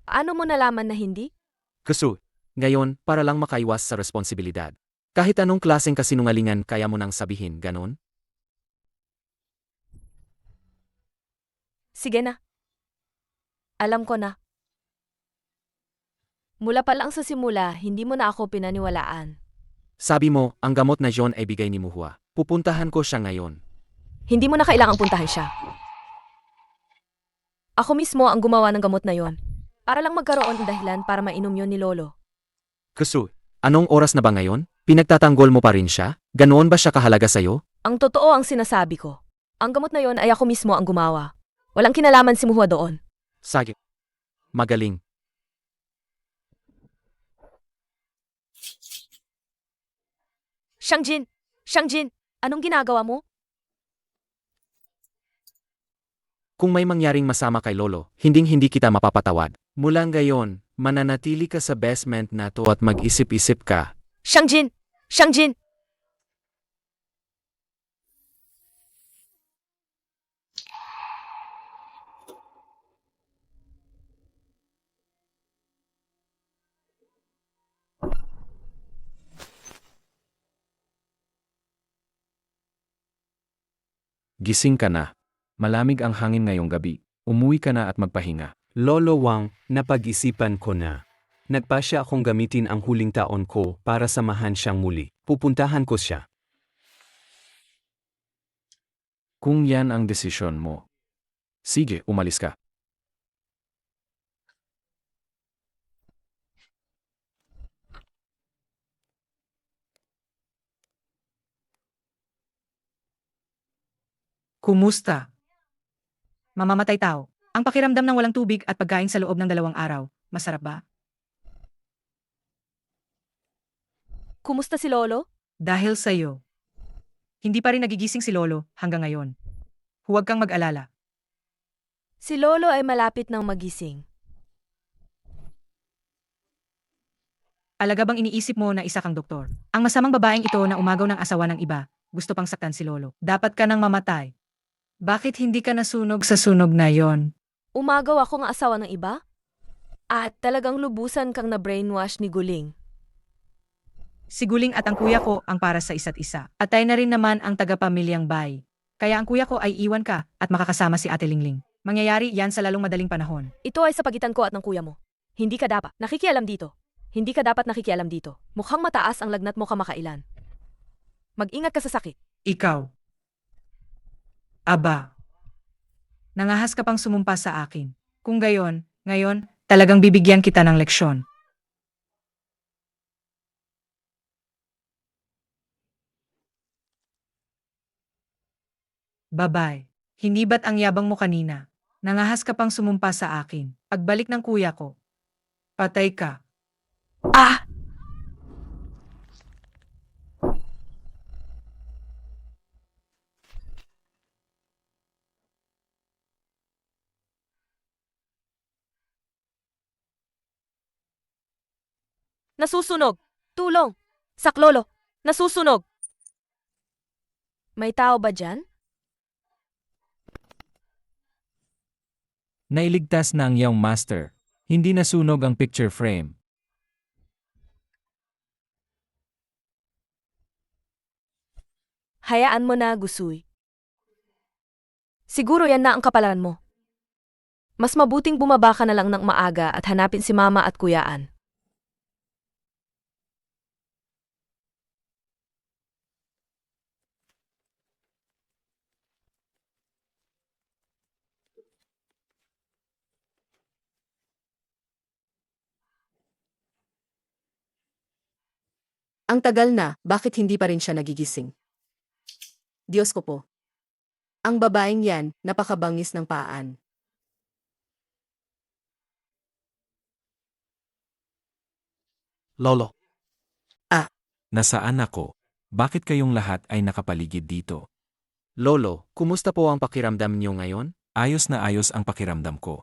Paano mo nalaman na hindi? Kusu, ngayon, para lang makaiwas sa responsibilidad. Kahit anong klaseng kasinungalingan kaya mo nang sabihin, ganon? Sige na. Alam ko na. Mula pa lang sa simula, hindi mo na ako pinaniwalaan. Sabi mo, ang gamot na John ay bigay ni Muhua. Pupuntahan ko siya ngayon. Hindi mo na kailangang puntahan siya. Ako mismo ang gumawa ng gamot na yon. Para lang magkaroon ng dahilan para mainom yon ni Lolo. Kusu, anong oras na ba ngayon? Pinagtatanggol mo pa rin siya? Ganoon ba siya kahalaga sa'yo? Ang totoo ang sinasabi ko. Ang gamot na yon ay ako mismo ang gumawa. Walang kinalaman si Muhua doon. Sige. Magaling. Shang Jin! Shang Jin! Anong ginagawa mo? Kung may mangyaring masama kay Lolo, hinding-hindi kita mapapatawad. Mula ngayon, mananatili ka sa basement na to at mag-isip-isip ka. Shang Jin! Shang Jin! Gising ka na. Malamig ang hangin ngayong gabi. Umuwi ka na at magpahinga. Lolo Wang, napag-isipan ko na. Nagpasya akong gamitin ang huling taon ko para samahan siyang muli. Pupuntahan ko siya. Kung yan ang desisyon mo. Sige, umalis ka. Kumusta? Mamamatay tao. Ang pakiramdam ng walang tubig at pagkain sa loob ng 2 araw. Masarap ba? Kumusta si Lolo? Dahil sa'yo. Hindi pa rin nagigising si Lolo hanggang ngayon. Huwag kang mag-alala. Si Lolo ay malapit ng magising. Alaga bang iniisip mo na isa kang doktor? Ang masamang babaeng ito na umagaw ng asawa ng iba, gusto pang saktan si Lolo. Dapat ka nang mamatay. Bakit hindi ka nasunog sa sunog na yon? Umagaw ako ng asawa ng iba? At talagang lubusan kang na-brainwash ni Guling. Si Guling at ang kuya ko ang para sa isa't isa. Atay na rin naman ang tagapamilyang Bay. Kaya ang kuya ko ay iwan ka at makakasama si Ate Linglin. Mangyayari yan sa lalong madaling panahon. Ito ay sa pagitan ko at ng kuya mo. Hindi ka dapat nakikialam dito. Hindi ka dapat nakikialam dito. Mukhang mataas ang lagnat mo kamakailan. Mag-ingat ka sa sakit. Ikaw. Aba. Nangahas ka pang sumumpa sa akin. Kung gayon, ngayon, talagang bibigyan kita ng leksyon. Babay, hindi ba't ang yabang mo kanina? Nangahas ka pang sumumpa sa akin. Pagbalik ng kuya ko, patay ka. Ah! Nasusunog! Tulong! Saklolo! Nasusunog! May tao ba dyan? Nailigtas na ang iyong master. Hindi nasunog ang picture frame. Hayaan mo na, Gusuy. Siguro yan na ang kapalaran mo. Mas mabuting bumaba ka na lang ng maaga at hanapin si Mama at Kuyaan. Ang tagal na, bakit hindi pa rin siya nagigising? Diyos ko po. Ang babaeng yan, napakabangis ng paan. Lolo. Nasaan ako? Bakit kayong lahat ay nakapaligid dito? Lolo, kumusta po ang pakiramdam niyo ngayon? Ayos na ayos ang pakiramdam ko.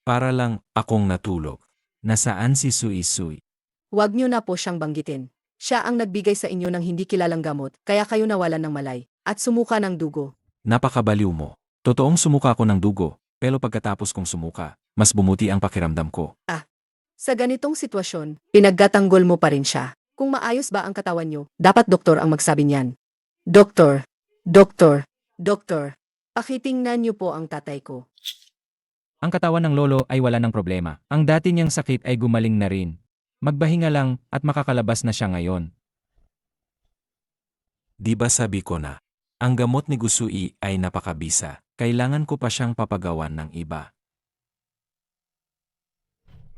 Para lang akong natulog. Nasaan si Sui Sui? Huwag niyo na po siyang banggitin. Siya ang nagbigay sa inyo ng hindi kilalang gamot, kaya kayo nawalan ng malay, at sumuka ng dugo. Napakabaliw mo. Totoong sumuka ako ng dugo, pero pagkatapos kong sumuka, mas bumuti ang pakiramdam ko. Sa ganitong sitwasyon, pinaggatanggol mo pa rin siya. Kung maayos ba ang katawan niyo, dapat doktor ang magsabi niyan. Doktor, doktor, doktor, pakitingnan niyo po ang tatay ko. Ang katawan ng lolo ay wala ng problema. Ang dati niyang sakit ay gumaling na rin. Magbahinga lang at makakalabas na siya ngayon. Di ba sabi ko na, ang gamot ni Gusui ay napakabisa. Kailangan ko pa siyang papagawan ng iba.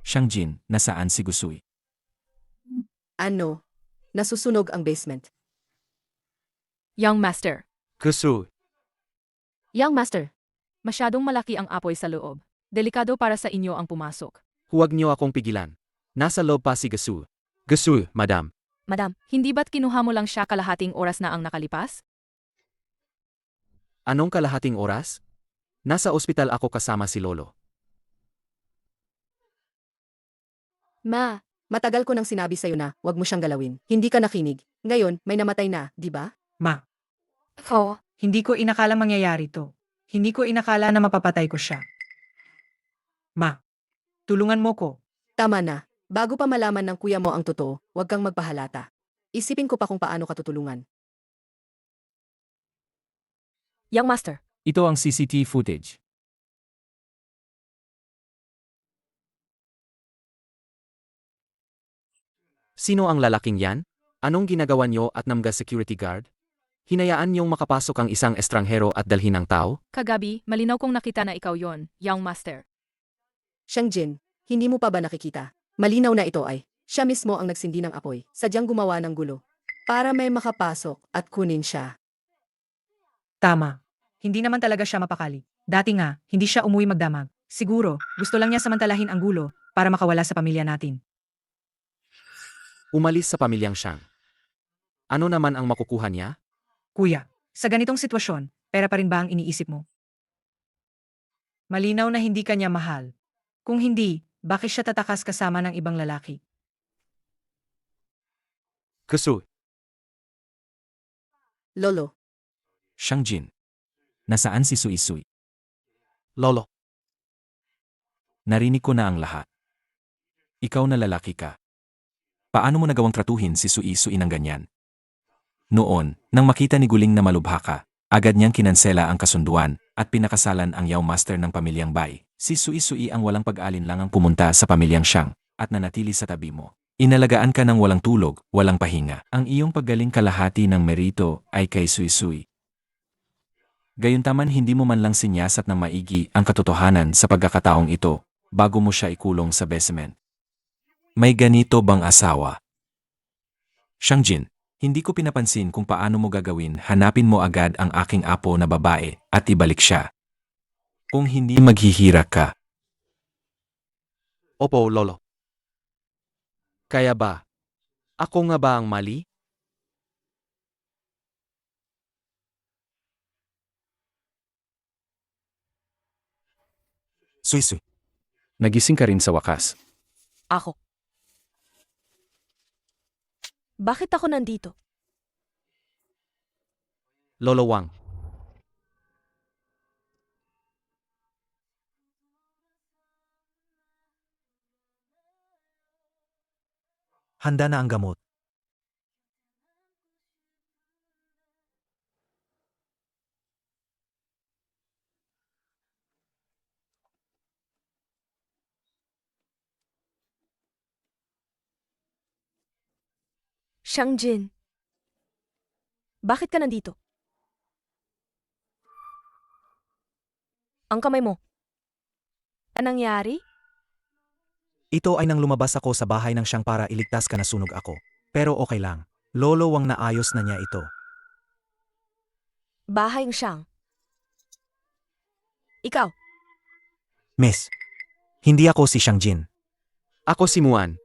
Shangjin, nasaan si Gusui? Ano? Nasusunog ang basement. Young Master, Gusuy. Young Master, masyadong malaki ang apoy sa loob. Delikado para sa inyo ang pumasok. Huwag niyo akong pigilan. Nasa loob pa si Gusuy. Gusuy, madam. Madam, Hindi ba't kinuha mo lang siya kalahating oras na ang nakalipas? Anong kalahating oras? Nasa ospital ako kasama si Lolo. Ma, Matagal ko nang sinabi sa'yo na, huwag mo siyang galawin. Hindi ka nakinig. Ngayon, may namatay na, di ba? Ma, ako, hindi ko inakala mangyayari to. Hindi ko inakala na mapapatay ko siya. Ma, tulungan mo ko. Tama na. Bago pa malaman ng kuya mo ang totoo, huwag kang magpahalata. Isipin ko pa kung paano ka tutulungan. Young Master, Ito ang CCTV footage. Sino ang lalaking yan? Anong ginagawa niyo at namga security guard? Hinayaan niyong makapasok ang isang estranghero at dalhin ang tao? Kagabi, malinaw kong nakita na ikaw yon, Young Master. Shangjin, hindi mo pa ba nakikita? Malinaw na ito ay, siya mismo ang nagsindi ng apoy, sadyang gumawa ng gulo. Para may makapasok at kunin siya. Tama. Hindi naman talaga siya mapakali. Dati nga, hindi siya umuwi magdamag. Siguro, gusto lang niya samantalahin ang gulo para makawala sa pamilya natin. Umalis sa pamilyang siyang. Ano naman ang makukuha niya? Kuya, sa ganitong sitwasyon, pera pa rin ba ang iniisip mo? Malinaw na hindi ka niya mahal. Kung hindi, bakit siya tatakas kasama ng ibang lalaki? Kusu, Lolo, Shangjin. Nasaan si Sui Sui? Lolo, Narinig ko na ang lahat. Ikaw na lalaki ka. Paano mo nagawang tratuhin si Sui Sui ng ganyan? Noon, nang makita ni Guling na malubha ka, agad niyang kinansela ang kasunduan at pinakasalan ang Yao Master ng pamilyang Bai. Si Sui Sui ang walang pag-alinlangang pumunta sa pamilyang Shang at nanatili sa tabi mo. Inalagaan ka ng walang tulog, walang pahinga. Ang iyong paggaling kalahati ng merito ay kay Sui Sui. Gayuntaman hindi mo man lang sinyasat ng maigi ang katotohanan sa pagkakataong ito bago mo siya ikulong sa basement. May ganito bang asawa? Shangjin, hindi ko pinapansin kung paano mo gagawin. Hanapin mo agad ang aking apo na babae at ibalik siya. Kung hindi maghihirap ka. opo, Lolo. Kaya ba? Ako nga ba ang mali? Sui Sui. Nagising ka rin sa wakas. Ako. Bakit ako nandito? Lolo Wang. Handa na ang gamot. Shangjin. Bakit ka nandito? Ang kamay mo. Anong nangyari? Ito ay nang lumabas ako sa bahay ng siyang para iligtas ka na sunog ako. Pero okay lang. Lolo Wang naayos na niya ito. Bahay ng siyang. Ikaw. Miss, hindi ako si Shangjin. Ako si Muan.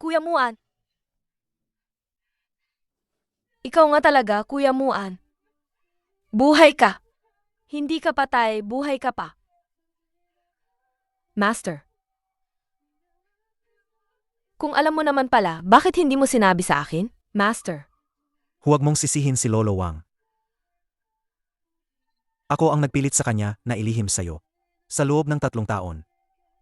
Kuya Muan. Ikaw nga talaga, Kuya Muan. Buhay ka. Hindi ka patay, buhay ka pa. Master. Kung alam mo naman pala, bakit hindi mo sinabi sa akin? Master. Huwag mong sisihin si Lolo Wang. Ako ang nagpilit sa kanya na ilihim sa'yo. Sa loob ng 3 taon.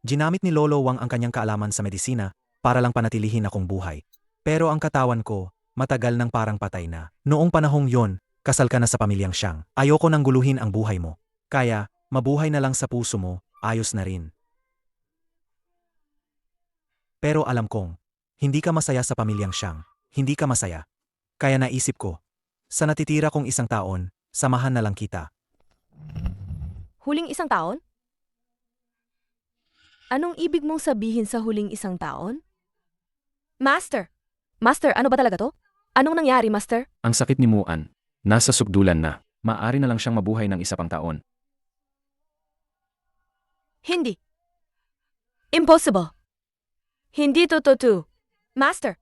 Ginamit ni Lolo Wang ang kanyang kaalaman sa medisina para lang panatilihin akong buhay. Pero ang katawan ko, matagal nang parang patay na. Noong panahong yon, kasal ka na sa pamilyang Shang. Ayoko nang guluhin ang buhay mo. Kaya, mabuhay na lang sa puso mo, ayos na rin. Pero alam kong, hindi ka masaya sa pamilyang Shang. Hindi ka masaya. Kaya naisip ko, sa natitira kong 1 taon, samahan na lang kita. Huling 1 taon? Anong ibig mong sabihin sa huling 1 taon? Master! Master, ano ba talaga to? Anong nangyari, Master? Ang sakit ni Muan. Nasa sukdulan na. Maaari na lang siyang mabuhay ng 1 pang taon. Hindi. Impossible. Hindi totoo. Master!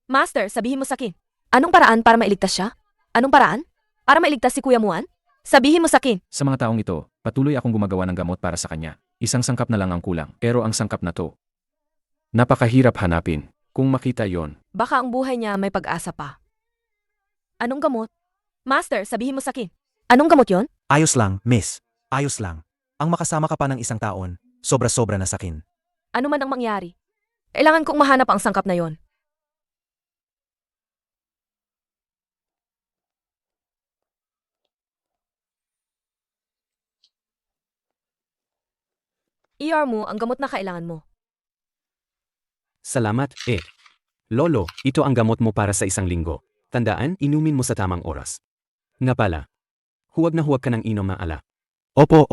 Master, sabihin mo sa akin. Anong paraan para mailigtas siya? Anong paraan? Para mailigtas si Kuya Muan? Sabihin mo sa akin. Sa mga taong ito, patuloy akong gumagawa ng gamot para sa kanya. 1 sangkap na lang ang kulang. Pero ang sangkap na to, napakahirap hanapin. Kung makita yon, Baka ang buhay niya may pag-asa pa. Anong gamot? Master, sabihin mo sa akin. Anong gamot yon? Ayos lang, miss. Ayos lang. Ang makasama ka pa ng 1 taon, sobra-sobra na sakin. Ano man ang mangyari? Kailangan kong mahanap ang sangkap na yon. ER mo ang gamot na kailangan mo. Salamat, Lolo, ito ang gamot mo para sa 1 linggo. Tandaan, inumin mo sa tamang oras. Nga pala, huwag ka nang inom na ala. Opo.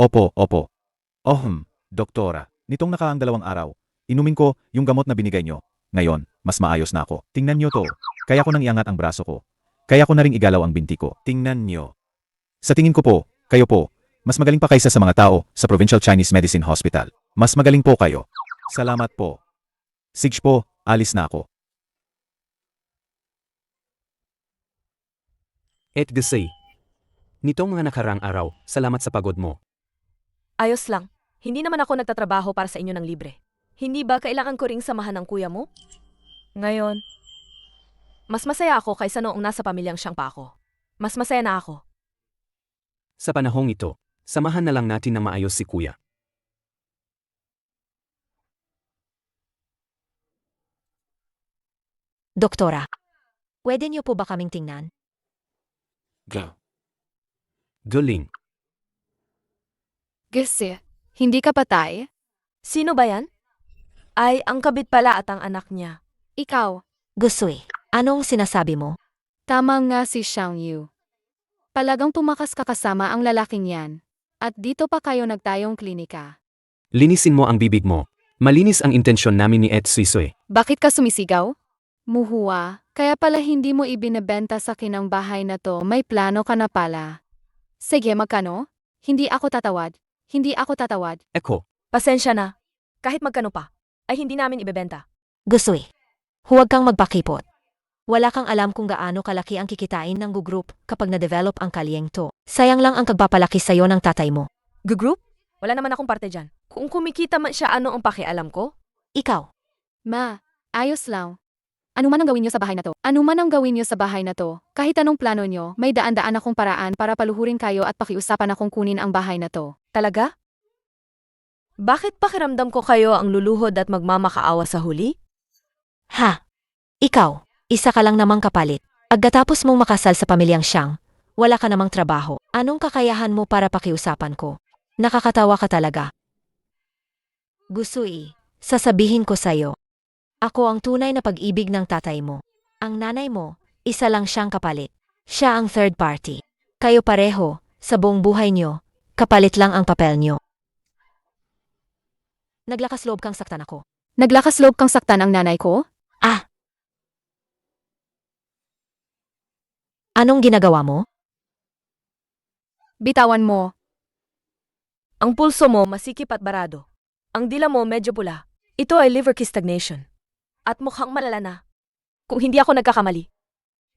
Doktora, nitong nakaang 2 araw, inumin ko yung gamot na binigay nyo. Ngayon, mas maayos na ako. Tingnan nyo to. Kaya ko nang iangat ang braso ko. Kaya ko na ring igalaw ang binti ko. Tingnan nyo. Sa tingin ko po, kayo po, mas magaling pa kaysa sa mga tao sa Provincial Chinese Medicine Hospital. Mas magaling po kayo. Salamat po. Sige po, alis na ako. Et Gasay. Nitong mga nakarang araw, salamat sa pagod mo. Ayos lang. Hindi naman ako nagtatrabaho para sa inyo ng libre. Hindi ba kailangan ko ring samahan ng kuya mo? Ngayon, mas masaya ako kaysa noong nasa pamilyang siyang pa ako. Mas masaya na ako. Sa panahong ito, samahan na lang natin na maayos si kuya. Doktora, pwede niyo po ba kaming tingnan? Galing. Gisi, hindi ka patay? Sino ba yan? Ay, ang kabit pala at ang anak niya. Ikaw, Gusui, anong sinasabi mo? tama nga si Xiang Yu. Palagang tumakas ka kasama ang lalaking yan. At dito pa kayo nagtayong klinika. Linisin mo ang bibig mo. Malinis ang intensyon namin ni Et Suisoy. Bakit ka sumisigaw? Muhua, kaya pala hindi mo ibinebenta sa akin ang bahay na to, may plano ka na pala. Sige, magkano? Hindi ako tatawad. Eko, Pasensya na. Kahit magkano pa, ay hindi namin ibebenta. Gusui, huwag kang magpakipot. Wala kang alam kung gaano kalaki ang kikitain ng group kapag na-develop ang kalyeng to. Sayang lang ang kagpapalaki sa'yo ng tatay mo. Group? Wala naman akong parte dyan. Kung kumikita man siya, ano ang pakialam ko? Ikaw, Ma, ayos lang. Ano man ang gawin niyo sa bahay na to, kahit anong plano niyo, may daan-daan akong paraan para paluhurin kayo at pakiusapan akong kunin ang bahay na to. Talaga? Bakit pakiramdam ko kayo ang luluhod at magmamakaawa sa huli? ha? Ikaw, isa ka lang namang kapalit. Pagkatapos mong makasal sa pamilyang siyang, wala ka namang trabaho. Anong kakayahan mo para pakiusapan ko? Nakakatawa ka talaga. Gusui, sasabihin ko sa'yo. Ako ang tunay na pag-ibig ng tatay mo. Ang nanay mo, isa lang siyang kapalit. Siya ang third party. Kayo pareho, sa buong buhay nyo, kapalit lang ang papel nyo. Naglakas loob kang saktan ako. Naglakas loob kang saktan ang nanay ko? Anong ginagawa mo? Bitawan mo. Ang pulso mo masikip at barado. Ang dila mo medyo pula. Ito ay liver key stagnation. At mukhang malala na. Kung hindi ako nagkakamali.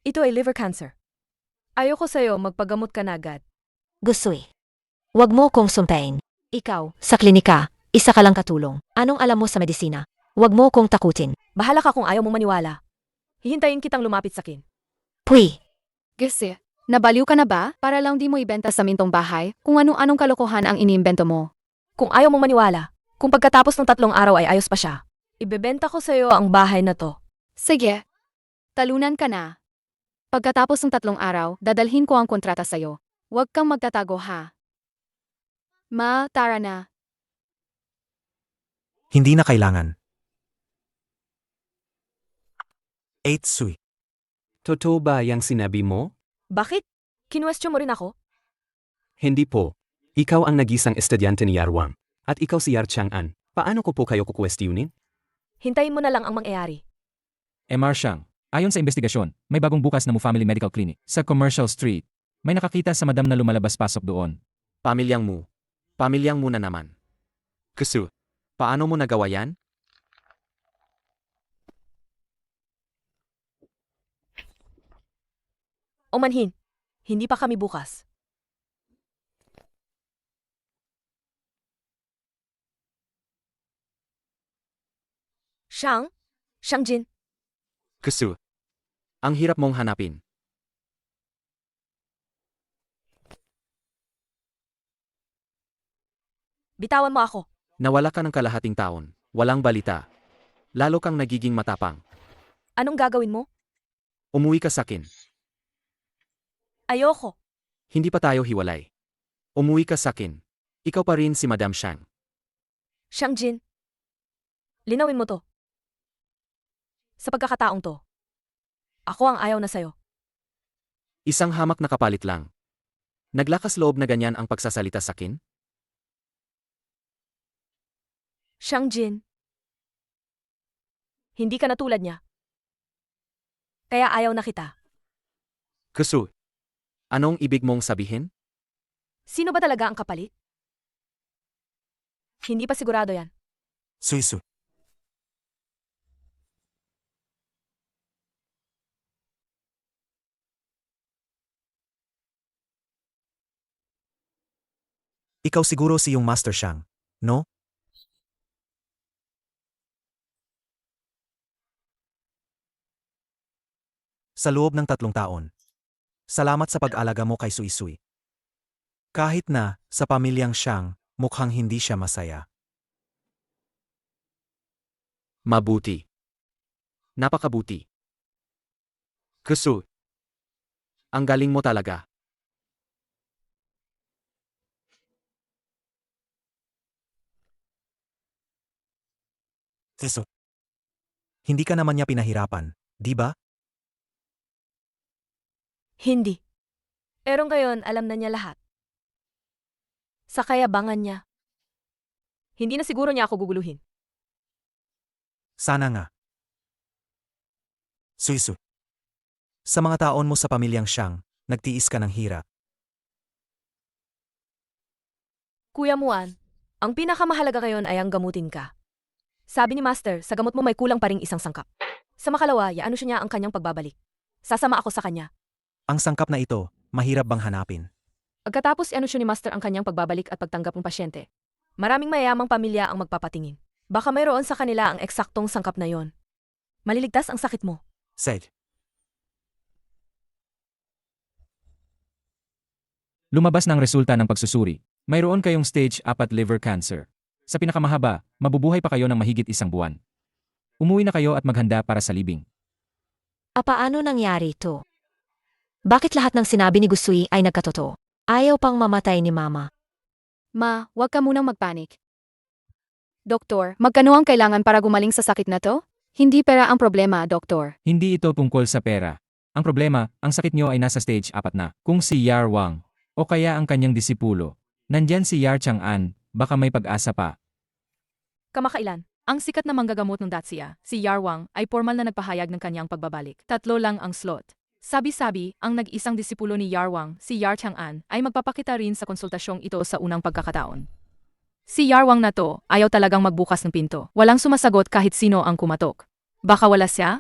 Ito ay liver cancer. Ayoko sa'yo, magpagamot ka na agad. Gusui, wag mo kong sumpain. Ikaw, sa klinika, isa ka lang katulong. Anong alam mo sa medisina? Wag mo kong takutin. Bahala ka kung ayaw mong maniwala. Hihintayin kitang lumapit sa akin. Puy, Gisi, nabaliw ka na ba? Para lang di mo ibenta sa mintong bahay kung anong kalokohan ang iniimbento mo. Kung ayaw mong maniwala, kung pagkatapos ng 3 araw ay ayos pa siya, ibebenta ko sa'yo ang bahay na to. Sige, talunan ka na. Pagkatapos ng 3 araw, dadalhin ko ang kontrata sa'yo. Huwag kang magtatago ha. Ma, tara na. Hindi na kailangan. 8 Sui. totoo ba yang sinabi mo? Bakit? Kinwestiyon mo rin ako? Hindi po. Ikaw ang nagisang estudyante ni Yarwang. At ikaw si Yar Chang'an. Paano ko po kayo kukwestiyonin? Hintayin mo na lang ang mangyayari. Mr. Shang, ayon sa investigasyon, may bagong bukas na Mu Family Medical Clinic sa Commercial Street. May nakakita sa madam na lumalabas-pasok doon. Pamilyang Mu na naman. Kusu, paano mo nagawa yan? O manhin, hindi pa kami bukas. Shang Jin, Kusu, ang hirap mong hanapin. bitawan mo ako. Nawala ka ng kalahating taon, walang balita. Lalo kang nagiging matapang. Anong gagawin mo? Umuwi ka sakin. Ayoko. Hindi pa tayo hiwalay. Umuwi ka sakin. Ikaw pa rin si Madam Shang. Shang Jin, linawin mo to. Sa pagkakataong to, ako ang ayaw na sa'yo. Isang hamak na kapalit lang. Naglakas loob na ganyan ang pagsasalita sa akin? Siyang Jin. Hindi ka na tulad niya. Kaya ayaw na kita. Kusu. Anong ibig mong sabihin? Sino ba talaga ang kapalit? Hindi pa sigurado yan. Suisu. Ikaw siguro si yung Master Shang, no? Sa loob ng 3 taon. Salamat sa pag-alaga mo kay Suisui. Kahit na, sa pamilyang Shang, mukhang hindi siya masaya. Mabuti. Napakabuti. Kusu. Ang galing mo talaga. Teso. Hindi ka naman niya pinahirapan, di ba? Hindi. Pero ngayon alam na niya lahat. Sa kayabangan niya. Hindi na siguro niya ako guguluhin. Sana nga. Suisu. Sa mga taon mo sa pamilyang Shang, nagtiis ka ng hirap. Kuya Muan, ang pinakamahalaga ngayon ay ang gamutin ka. Sabi ni Master, sa gamot mo may kulang pa ring isang sangkap. Sa makalawa, yaano siya niya ang kanyang pagbabalik. Sasama ako sa kanya. Ang sangkap na ito, mahirap bang hanapin? Pagkatapos ano siya ni Master ang kanyang pagbabalik at pagtanggap ng pasyente. Maraming mayamang pamilya ang magpapatingin. Baka mayroon sa kanila ang eksaktong sangkap na yon. Maliligtas ang sakit mo. Said. Lumabas ng resulta ng pagsusuri. Mayroon kayong stage 4 liver cancer. Sa pinakamahaba, mabubuhay pa kayo ng mahigit 1 buwan. Umuwi na kayo at maghanda para sa libing. Paano nangyari ito? Bakit lahat ng sinabi ni Gusui ay nagkatotoo? Ayaw pang mamatay ni Mama. Ma, huwag ka munang magpanik. Doktor, magkano ang kailangan para gumaling sa sakit na to? Hindi pera ang problema, Doktor. Hindi ito tungkol sa pera. Ang problema, ang sakit nyo ay nasa stage 4 na. Kung si Yar Wang, o kaya ang kanyang disipulo, nandyan si Yar Chang'an, baka may pag-asa pa. Kamakailan. Ang sikat na manggagamot ng Dacia, si Yarwang, ay formal na nagpahayag ng kanyang pagbabalik. 3 lang ang slot. Sabi-sabi, ang nag-isang disipulo ni Yarwang, si Yar Chang'an, ay magpapakita rin sa konsultasyong ito sa unang pagkakataon. Si Yarwang na to, ayaw talagang magbukas ng pinto. Walang sumasagot kahit sino ang kumatok. Baka wala siya?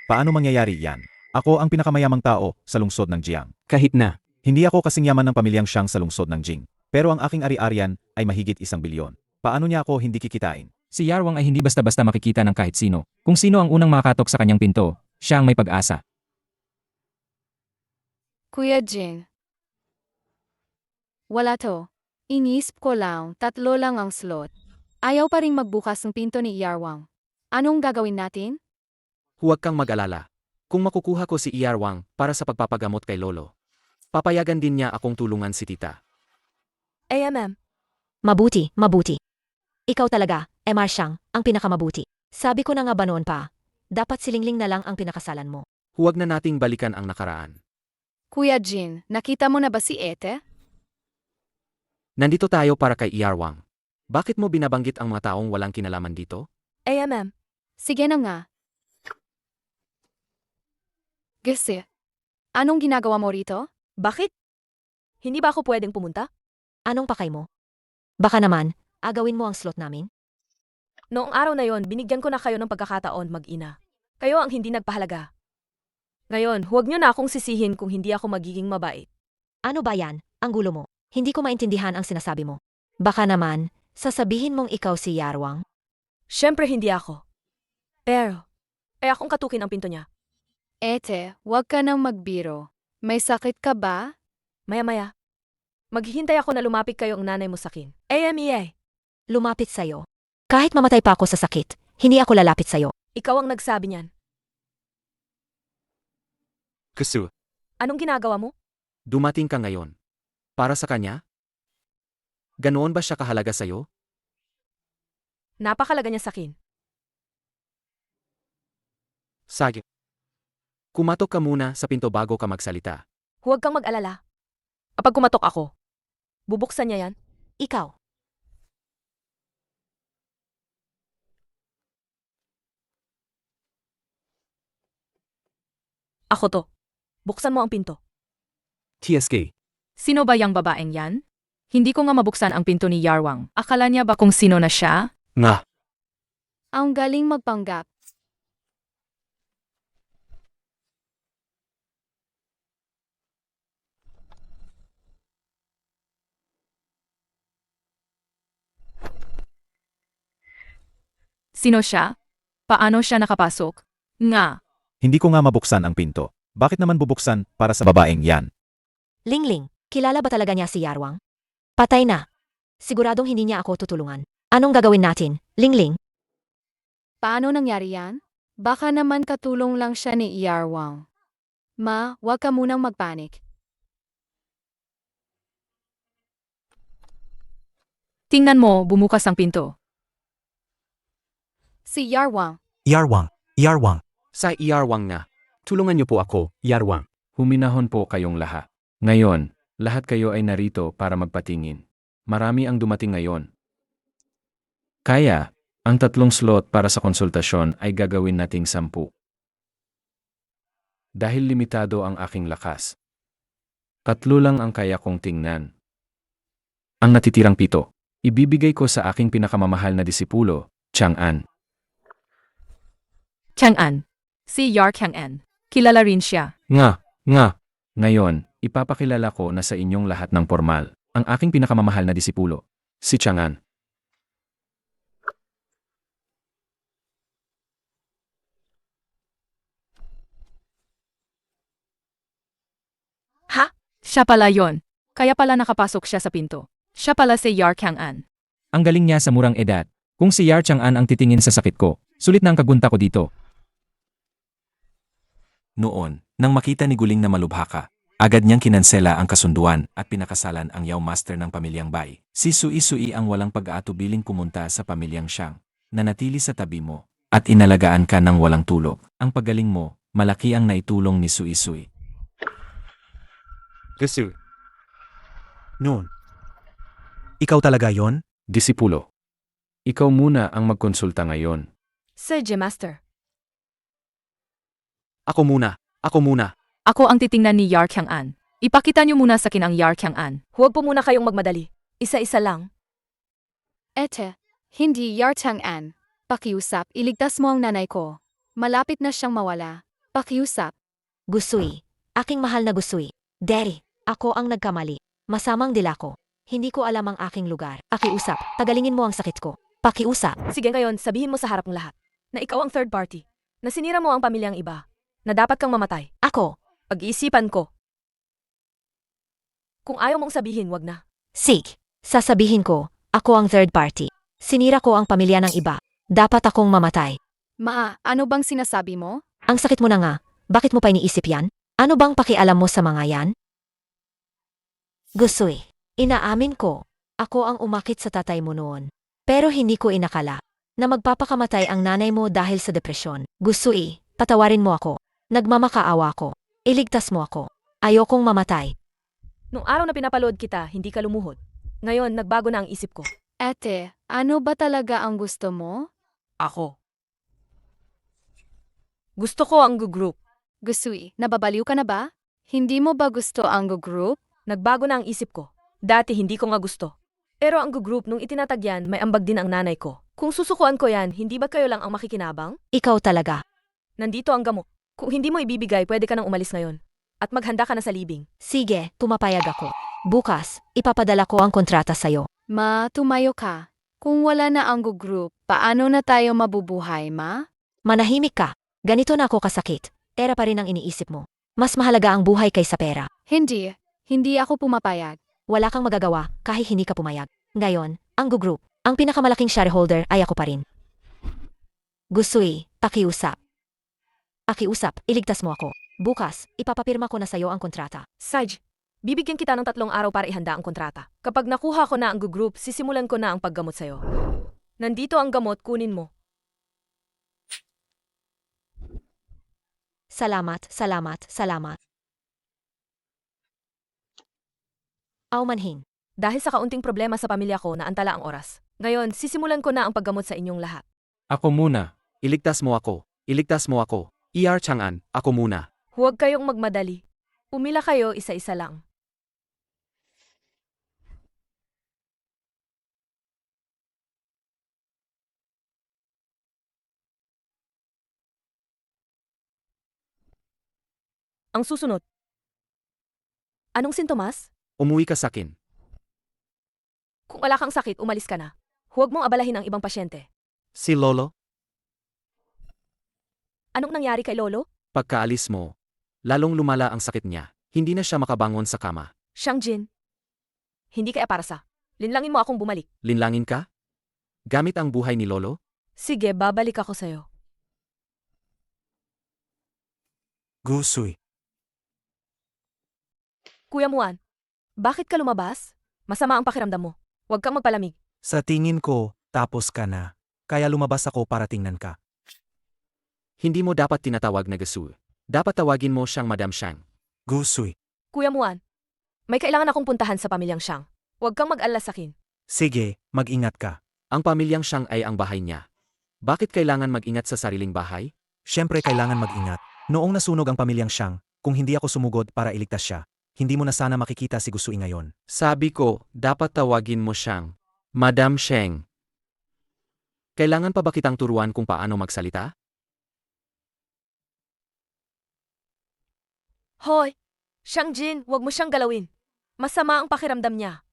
Paano mangyayari yan? Ako ang pinakamayamang tao sa lungsod ng Jiang. Kahit na, Hindi ako kasing yaman ng pamilyang Shang sa lungsod ng Jing. Pero ang aking ari-arian ay mahigit 1 bilyon. Paano niya ako hindi kikitain? Si Yarwang ay hindi basta-basta makikita ng kahit sino. Kung sino ang unang makakatok sa kanyang pinto, siya ang may pag-asa. Kuya Jin. Wala to. Inisip ko lang, 3 lang ang slot. Ayaw pa ring magbukas ng pinto ni Yarwang. Anong gagawin natin? Huwag kang mag-alala. Kung makukuha ko si Iyarwang para sa pagpapagamot kay Lolo, papayagan din niya akong tulungan si Tita. AMM. Mabuti, mabuti. Ikaw talaga, MR Shang, ang pinakamabuti. Sabi ko na nga ba noon pa, dapat silingling na lang ang pinakasalan mo. Huwag na nating balikan ang nakaraan. Kuya Jin, nakita mo na ba si Ete? Nandito tayo para kay Iyarwang. Bakit mo binabanggit ang mga taong walang kinalaman dito? AMM. Sige na nga. Gese, anong ginagawa mo rito? Bakit? Hindi ba ako pwedeng pumunta? Anong pakay mo? Baka naman, agawin mo ang slot namin? Noong araw na yon, binigyan ko na kayo ng pagkakataon mag-ina. Kayo ang hindi nagpahalaga. Ngayon, huwag niyo na akong sisihin kung hindi ako magiging mabait. Ano ba yan, ang gulo mo? Hindi ko maintindihan ang sinasabi mo. Baka naman, sasabihin mong ikaw si Yarwang? Siyempre hindi ako. Pero, ay akong katukin ang pinto niya. Ete, huwag ka nang magbiro. May sakit ka ba? Maya-maya. Maghihintay ako na lumapit kayo ang nanay mo sa akin. AMEA. Lumapit sa'yo. Kahit mamatay pa ako sa sakit, hindi ako lalapit sa'yo. Ikaw ang nagsabi niyan. Kusu, Anong ginagawa mo? dumating ka ngayon. Para sa kanya? Ganoon ba siya kahalaga sa'yo? Napakalaga niya sa akin. Sige. Kumatok ka muna sa pinto bago ka magsalita. Huwag kang mag-alala. Kapag kumatok ako, bubuksan niya yan? Ikaw. Ako to. Buksan mo ang pinto. TSK. Sino ba yang babaeng yan? Hindi ko nga mabuksan ang pinto ni Yarwang. Akala niya ba kung sino na siya? Nga. Ang galing magpanggap. Sino siya? Paano siya nakapasok? Nga. Hindi ko nga mabuksan ang pinto. Bakit naman bubuksan para sa babaeng yan? Lingling, kilala ba talaga niya si Yarwang? Patay na. Siguradong hindi niya ako tutulungan. Anong gagawin natin, Lingling? Paano nangyari yan? Baka naman katulong lang siya ni Yarwang. Ma, huwag ka munang magpanik. Tingnan mo, bumukas ang pinto. Si Yarwang. Yarwang, Yarwang. Sa Yarwang nga. Tulungan niyo po ako, Yarwang. Huminahon po kayong lahat. Ngayon, lahat kayo ay narito para magpatingin. Marami ang dumating ngayon. Kaya, ang 3 slot para sa konsultasyon ay gagawin nating 10. Dahil limitado ang aking lakas. 3 lang ang kaya kong tingnan. Ang natitirang 7, ibibigay ko sa aking pinakamamahal na disipulo, Chang'an. Chang'an. Si Yar Chang'an. Kilala rin siya. Nga. Ngayon, ipapakilala ko na sa inyong lahat ng formal, ang aking pinakamamahal na disipulo, si Chang'an. Ha? Siya pala yon. Kaya pala nakapasok siya sa pinto. Siya pala si Yar Chang'an. Ang galing niya sa murang edad. Kung si Yar Chang'an ang titingin sa sakit ko, sulit na ang kagunta ko dito. Noon, nang makita ni Guling na malubha ka, agad niyang kinansela ang kasunduan at pinakasalan ang Yao Master ng pamilyang Bai. Si Sui ang walang pag-aatubiling pumunta sa pamilyang Shang, nanatili sa tabi mo, at inalagaan ka ng walang tulog. Ang pagaling mo, malaki ang naitulong ni Sui. Gusto. Noon. Ikaw talaga yon? Disipulo. Ikaw muna ang magkonsulta ngayon. Sir Master. Ako muna. Ako ang titingnan ni Yar Chang'an. Ipakita niyo muna sa akin ang Yar Chang'an. Huwag po muna kayong magmadali. Isa-isa lang. Ete, hindi Yar Chang'an. Pakiusap, iligtas mo ang nanay ko. Malapit na siyang mawala. Pakiusap. Gusui. Aking mahal na Gusui. Daddy, ako ang nagkamali. Masamang dila ko. Hindi ko alam ang aking lugar. Pakiusap, tagalingin mo ang sakit ko. Pakiusap. Sige ngayon, sabihin mo sa harap ng lahat na ikaw ang third party. Na sinira mo ang pamilyang iba. Na dapat kang mamatay. Ako. Pag-iisipan ko. Kung ayaw mong sabihin, wag na. Sig. Sasabihin ko, ako ang third party. Sinira ko ang pamilya ng iba. Dapat akong mamatay. Ma, ano bang sinasabi mo? Ang sakit mo na nga. Bakit mo pa iniisip yan? Ano bang pakialam mo sa mga yan? Gusui. Inaamin ko. Ako ang umakit sa tatay mo noon. Pero hindi ko inakala na magpapakamatay ang nanay mo dahil sa depresyon. Gusui, patawarin mo ako. Nagmamakaawa ko. Iligtas mo ako. Ayokong mamatay. Nung araw na pinapalood kita, hindi ka lumuhod. Ngayon, nagbago na ang isip ko. Ete, ano ba talaga ang gusto mo? Ako. Gusto ko ang group. Gusui, nababaliw ka na ba? Hindi mo ba gusto ang group? Nagbago na ang isip ko. Dati hindi ko nga gusto. Pero ang group nung itinatag yan, may ambag din ang nanay ko. Kung susukuan ko yan, hindi ba kayo lang ang makikinabang? Ikaw talaga. Nandito ang gamot. Kung hindi mo ibibigay, pwede ka nang umalis ngayon. At maghanda ka na sa libing. Sige, pumapayag ako. Bukas, ipapadala ko ang kontrata sa'yo. Ma, tumayo ka. Kung wala na ang group, paano na tayo mabubuhay, ma? Manahimik ka. Ganito na ako kasakit. Pera pa rin ang iniisip mo. Mas mahalaga ang buhay kaysa pera. Hindi. Hindi ako pumapayag. Wala kang magagawa kahit hindi ka pumayag. Ngayon, ang group, ang pinakamalaking shareholder ay ako pa rin. Gusui, pakiusap. Pakiusap, iligtas mo ako. Bukas, ipapapirma ko na sa'yo ang kontrata. Saj, bibigyan kita ng 3 araw para ihanda ang kontrata. Kapag nakuha ko na ang group, sisimulan ko na ang paggamot sa'yo. Nandito ang gamot, kunin mo. Salamat, salamat, salamat. Aw manhin. Dahil sa kaunting problema sa pamilya ko naantala ang oras. Ngayon, sisimulan ko na ang paggamot sa inyong lahat. Ako muna. Iligtas mo ako. Iligtas mo ako. ER Chang'an, ako muna. Huwag kayong magmadali. Pumila kayo isa-isa lang. Ang susunod. Anong sintomas? Umuwi ka sa akin. Kung wala kang sakit, umalis ka na. Huwag mong abalahin ang ibang pasyente. Si Lolo, Anong nangyari kay Lolo? pagkaalis mo, lalong lumala ang sakit niya. Hindi na siya makabangon sa kama. Xiangjin. Hindi kaya para sa. Linlangin mo akong bumalik. Linlangin ka? Gamit ang buhay ni Lolo? Sige, babalik ako sa'yo. Gusui. Kuya Muan, bakit ka lumabas? Masama ang pakiramdam mo. Huwag kang magpalamig. Sa tingin ko, tapos ka na. Kaya lumabas ako para tingnan ka. Hindi mo dapat tinatawag na Gasu. Dapat tawagin mo siyang Madam Shang. Gusui. Kuya Muan, may kailangan akong puntahan sa pamilyang Shang. Huwag kang mag-alala sa akin. Sige, mag-ingat ka. Ang pamilyang Shang ay ang bahay niya. Bakit kailangan mag-ingat sa sariling bahay? Siyempre kailangan mag-ingat. Noong nasunog ang pamilyang Shang, kung hindi ako sumugod para iligtas siya, hindi mo na sana makikita si Gusui ngayon. Sabi ko, dapat tawagin mo siyang Madam Sheng. Kailangan pa ba kitang turuan kung paano magsalita? Hoy! Xiangjin, huwag mo siyang galawin. Masama ang pakiramdam niya.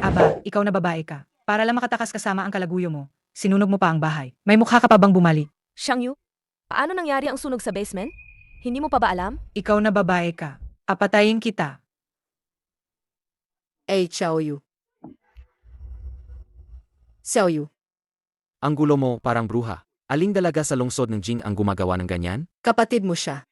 Aba, ikaw na babae ka. Para lang makatakas kasama ang kalaguyo mo, sinunog mo pa ang bahay. May mukha ka pa bang bumalik? Xiang Yu, paano nangyari ang sunog sa basement? Hindi mo pa ba alam? Ikaw na babae ka. Apatayin kita. Xiao Yu. Xiao Yu, Ang gulo mo parang bruha. Aling dalaga sa lungsod ng Jing ang gumagawa ng ganyan? kapatid mo siya.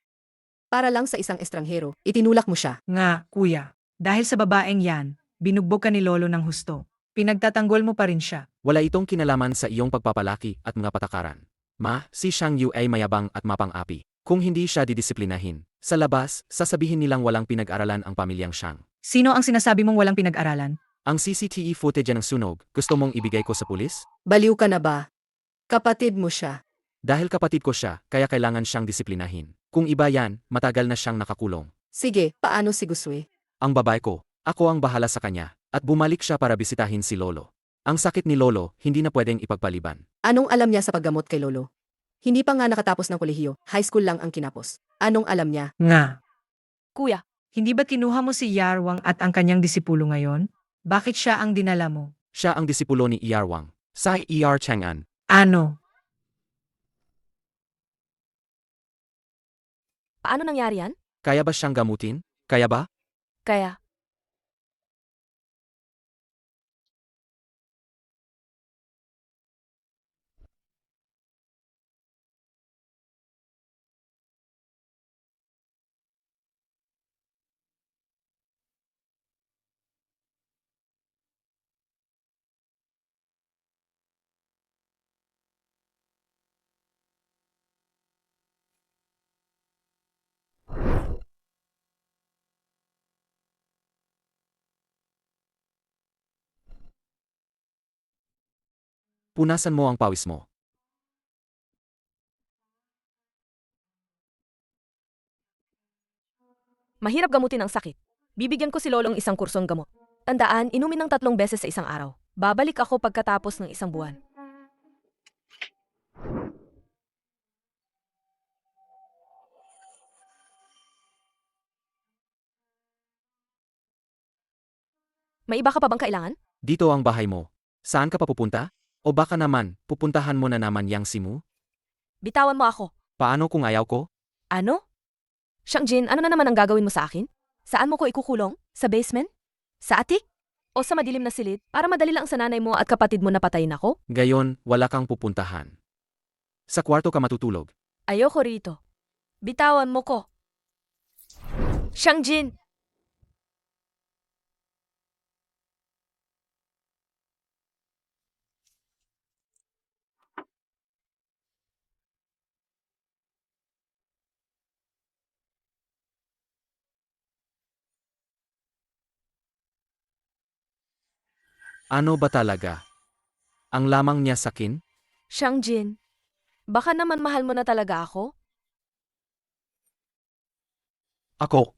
Para lang sa isang estranghero, itinulak mo siya. Nga, kuya. Dahil sa babaeng yan, binugbog ka ni Lolo ng husto. Pinagtatanggol mo pa rin siya. Wala itong kinalaman sa iyong pagpapalaki at mga patakaran. Ma, si Shang Yu ay mayabang at mapang-api. Kung hindi siya didisiplinahin, sa labas, sasabihin nilang walang pinag-aralan ang pamilyang Shang. Sino ang sinasabi mong walang pinag-aralan? Ang CCTV footage ng sunog, gusto mong ibigay ko sa pulis? Baliw ka na ba? Kapatid mo siya. Dahil kapatid ko siya, kaya kailangan siyang disiplinahin. Kung iba yan, matagal na siyang nakakulong. Sige, paano si Gusui? Ang babae ko, ako ang bahala sa kanya, at bumalik siya para bisitahin si Lolo. Ang sakit ni Lolo, hindi na pwedeng ipagpaliban. Anong alam niya sa paggamot kay Lolo? Hindi pa nga nakatapos ng kolehiyo, high school lang ang kinapos. Anong alam niya? Nga. Kuya, Hindi ba kinuha mo si Yarwang at ang kanyang disipulo ngayon? Bakit siya ang dinala mo? Siya ang disipulo ni Yarwang. Sa Chang'an. Ano? paano nangyari yan? Kaya ba siyang gamutin? Kaya ba? Kaya, Punasan mo ang pawis mo. mahirap gamutin ang sakit. Bibigyan ko si Lolong isang kursong gamot. Tandaan, inumin ng 3 beses sa isang araw. Babalik ako pagkatapos ng 1 buwan. May iba ka pa bang kailangan? Dito ang bahay mo. Saan ka pa pupunta? O baka naman, pupuntahan mo na naman yang Simu? Bitawan mo ako. Paano kung ayaw ko? Ano? Xiangjin, ano na naman ang gagawin mo sa akin? Saan mo ko ikukulong? Sa basement? Sa atik? O sa madilim na silid? Para madali lang sa nanay mo at kapatid mo na patayin ako? Gayon, wala kang pupuntahan. Sa kwarto ka matutulog. Ayoko rito. Bitawan mo ko. Shangjin! Ano ba talaga? Ang lamang niya sakin? Shangjin, baka naman mahal mo na talaga ako? Ako.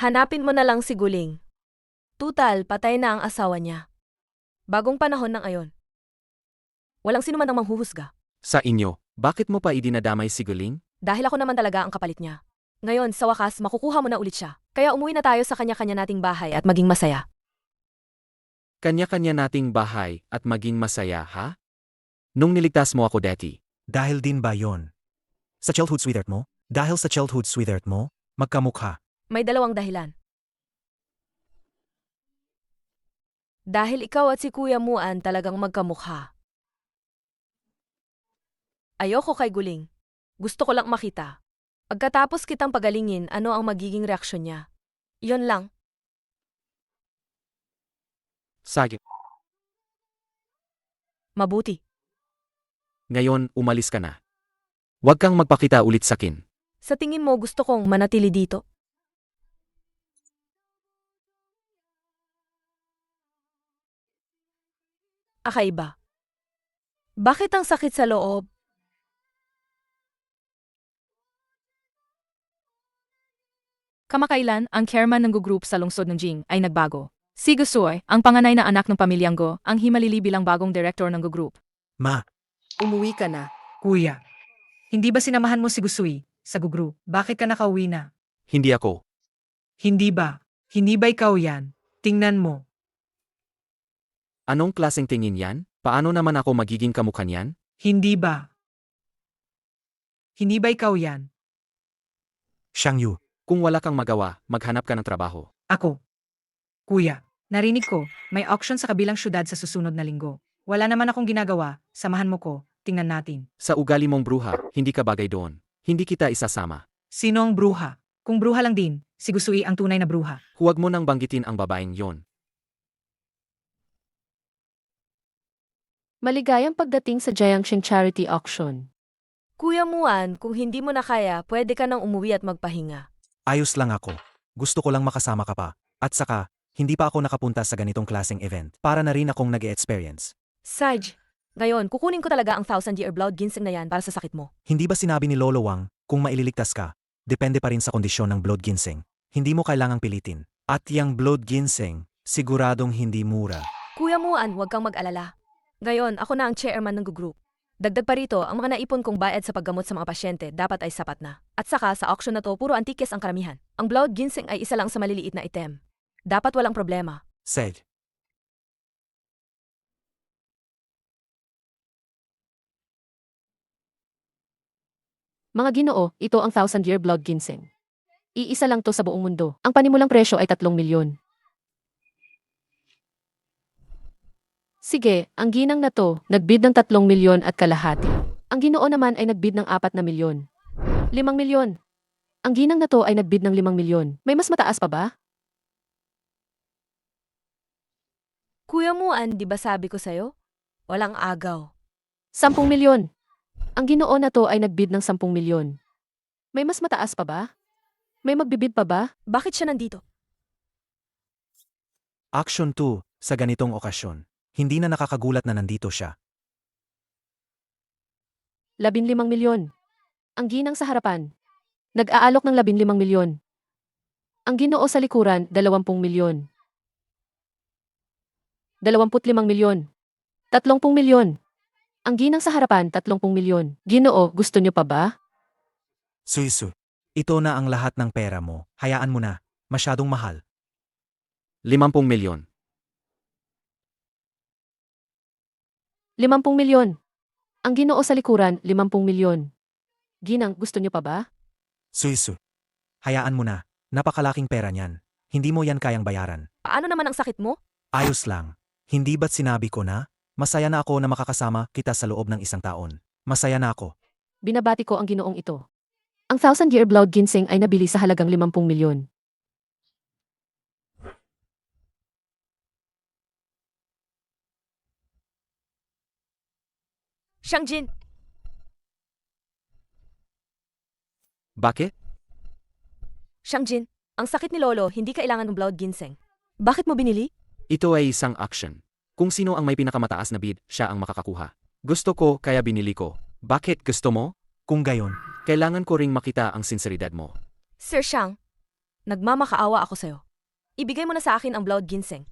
Hanapin mo na lang si Guling. Tutal, patay na ang asawa niya. Bagong panahon ng ayon. Walang sino man ang manghuhusga. Sa inyo, bakit mo pa idinadamay si Guling? Dahil ako naman talaga ang kapalit niya. Ngayon, sa wakas, makukuha mo na ulit siya. Kaya umuwi na tayo sa kanya-kanya nating bahay at maging masaya. Kanya-kanya nating bahay at maging masaya, ha? Nung niligtas mo ako, Daddy. Dahil din ba yon? Sa childhood sweetheart mo? Dahil sa childhood sweetheart mo, magkamukha. May dalawang dahilan. Dahil ikaw at si Kuya Muan talagang magkamukha. Ayoko kay Guling. Gusto ko lang makita. Pagkatapos kitang pagalingin, ano ang magiging reaksyon niya. Yon lang. Sige. Mabuti. Ngayon, umalis ka na. Huwag kang magpakita ulit sakin. Sa tingin mo gusto kong manatili dito? Akaiba. Bakit ang sakit sa loob? Kamakailan, ang chairman ng group sa lungsod ng Jing ay nagbago. Si Gusoy, ang panganay na anak ng pamilyang Go, ang himalili bilang bagong direktor ng group. Ma, Umuwi ka na. Kuya, hindi ba sinamahan mo si Gusui sa gugru? Bakit ka nakauwi na? Hindi ako. Hindi ba? Hindi ba ikaw yan? Tingnan mo. Anong klaseng tingin yan? Paano naman ako magiging kamukha niyan? Hindi ba? Hindi ba ikaw yan? Shang Yu. Kung wala kang magawa, maghanap ka ng trabaho. Ako. Kuya, narinig ko, may auction sa kabilang syudad sa susunod na linggo. Wala naman akong ginagawa, samahan mo ko, tingnan natin. Sa ugali mong bruha, hindi ka bagay doon. Hindi kita isasama. Sino ang bruha? Kung bruha lang din, si Gusui ang tunay na bruha. Huwag mo nang banggitin ang babaeng yon. Maligayang pagdating sa Jiangxing Charity Auction. Kuya Muan, kung hindi mo na kaya, pwede ka nang umuwi at magpahinga. Ayos lang ako. Gusto ko lang makasama ka pa. At saka, hindi pa ako nakapunta sa ganitong klaseng event. Para na rin akong nag-e-experience. Saj, ngayon kukunin ko talaga ang 1,000-year blood ginseng na yan para sa sakit mo. Hindi ba sinabi ni Lolo Wang, kung maililigtas ka, depende pa rin sa kondisyon ng blood ginseng. Hindi mo kailangang pilitin. At yung blood ginseng, siguradong hindi mura. Kuya Muan, huwag kang mag-alala. Ngayon, ako na ang chairman ng group. Dagdag pa rito, ang mga naipon kong bayad sa paggamot sa mga pasyente dapat ay sapat na. At saka, sa auction na to, puro antikes ang karamihan. Ang blood ginseng ay isa lang sa maliliit na item. Dapat walang problema. Said. Mga Ginoo, ito ang 1,000-year blood ginseng. Iisa lang to sa buong mundo. Ang panimulang presyo ay 3 milyon. Sige, ang ginang na to, nagbid ng 3 milyon at kalahati. Ang Ginoo naman ay nagbid ng 4 na milyon. 5 milyon. Ang ginang na to ay nagbid ng 5 milyon. May mas mataas pa ba? Kuya Muan, di ba sabi ko sa'yo? Walang agaw. 10 milyon. Ang Ginoo na to ay nagbid ng 10 milyon. May mas mataas pa ba? May magbibid pa ba? Bakit siya nandito? Action 2, sa ganitong okasyon. Hindi na nakakagulat na nandito siya. 15 milyon. Ang ginang sa harapan. Nag-aalok ng 15 milyon. Ang Ginoo sa likuran, 20 milyon. 25 milyon. 30 milyon. Ang ginang sa harapan, 30 milyon. Ginoo, gusto niyo pa ba? Suisu. Ito na ang lahat ng pera mo. Hayaan mo na. Masyadong mahal. 50 milyon. 50 milyon. Ang Ginoo sa likuran, 50 milyon. Ginang, gusto niyo pa ba? Suisu. Hayaan mo na. Napakalaking pera niyan. Hindi mo yan kayang bayaran. Paano naman ang sakit mo? Ayos lang. Hindi ba't sinabi ko na? Masaya na ako na makakasama kita sa loob ng isang taon. Masaya na ako. Binabati ko ang ginoong ito. Ang 1,000-year blood ginseng ay nabili sa halagang 50 milyon. Shangjin, Bakit? Shangjin, ang sakit ni Lolo, hindi kailangan ng blood ginseng. Bakit mo binili? Ito ay isang auction. Kung sino ang may pinakamataas na bid, siya ang makakakuha. Gusto ko kaya binili ko. Bakit gusto mo? Kung gayon, Kailangan ko ring makita ang sinseridad mo. Sir Shang, nagmamakaawa ako sa'yo. Ibigay mo na sa akin ang blood ginseng.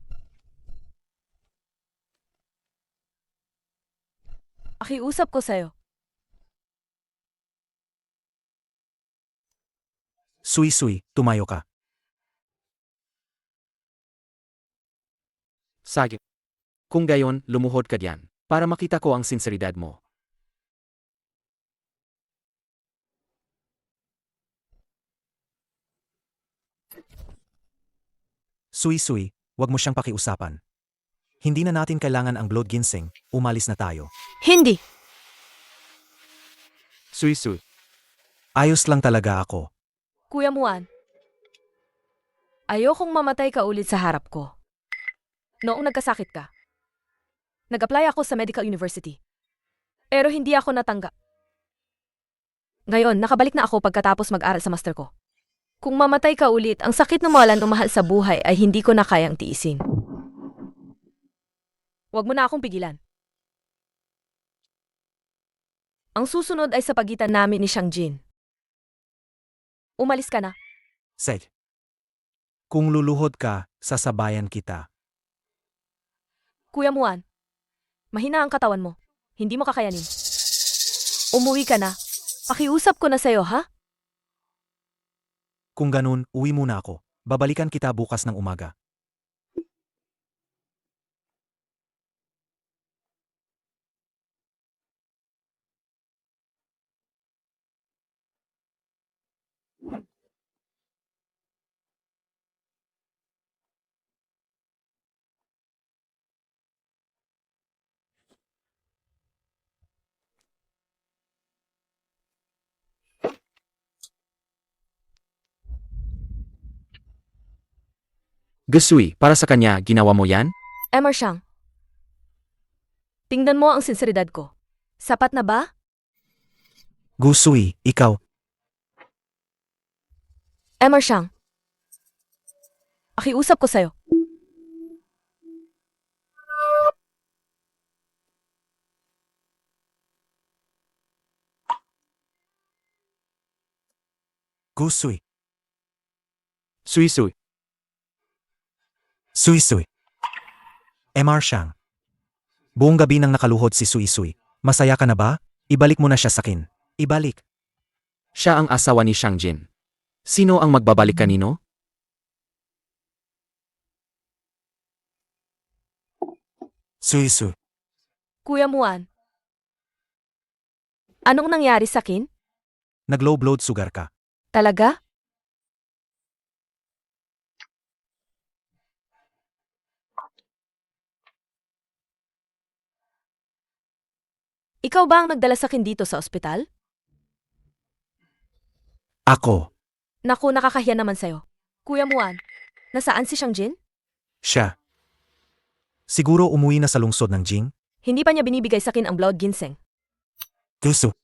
Akiusap ko sa'yo. Sui, tumayo ka. Sige. Kung gayon, lumuhod ka diyan. Para makita ko ang sinseridad mo. Sui, wag mo siyang pakiusapan. Hindi na natin kailangan ang blood ginseng, umalis na tayo. Hindi! Sui. Ayos lang talaga ako. Kuya Muan, ayokong mamatay ka ulit sa harap ko. Noong nagkasakit ka, nag-apply ako sa medical university. Pero hindi ako natanggap. Ngayon, nakabalik na ako pagkatapos mag-aral sa master ko. Kung mamatay ka ulit, ang sakit na mawalan ng mahal sa buhay ay hindi ko na kayang tiisin. Huwag mo na akong pigilan. Ang susunod ay sa pagitan namin ni Shangjin. Umalis ka na. Sed. Kung luluhod ka, sasabayan kita. Kuya Muan, mahina ang katawan mo. Hindi mo kakayanin. Umuwi ka na. Pakiusap ko na sa'yo, ha? Kung ganun, uwi muna ako. Babalikan kita bukas ng umaga. Gusui, para sa kanya, ginawa mo yan? Emmer Shang, tingnan mo ang sinseridad ko. Sapat na ba? Gusui, ikaw. Emmer Shang, akiusap ko sa'yo. Gusui. Sui. Sui. Emar Shang. Buong gabi nang nakaluhod si Sui. Masaya ka na ba? Ibalik mo na siya sa akin. Ibalik. Siya ang asawa ni Shangjin. Sino ang magbabalik kanino? Sui. Kuya Muan, anong nangyari sa akin? Nag-low blood sugar ka. Talaga? Ikaw ba ang nagdala sa akin dito sa ospital? Ako. Naku, nakakahiya naman sa'yo. Kuya Muan, nasaan si Shangjin? Siya. Siguro umuwi na sa lungsod ng Jing? Hindi pa niya binibigay sa akin ang blood ginseng. Gusto.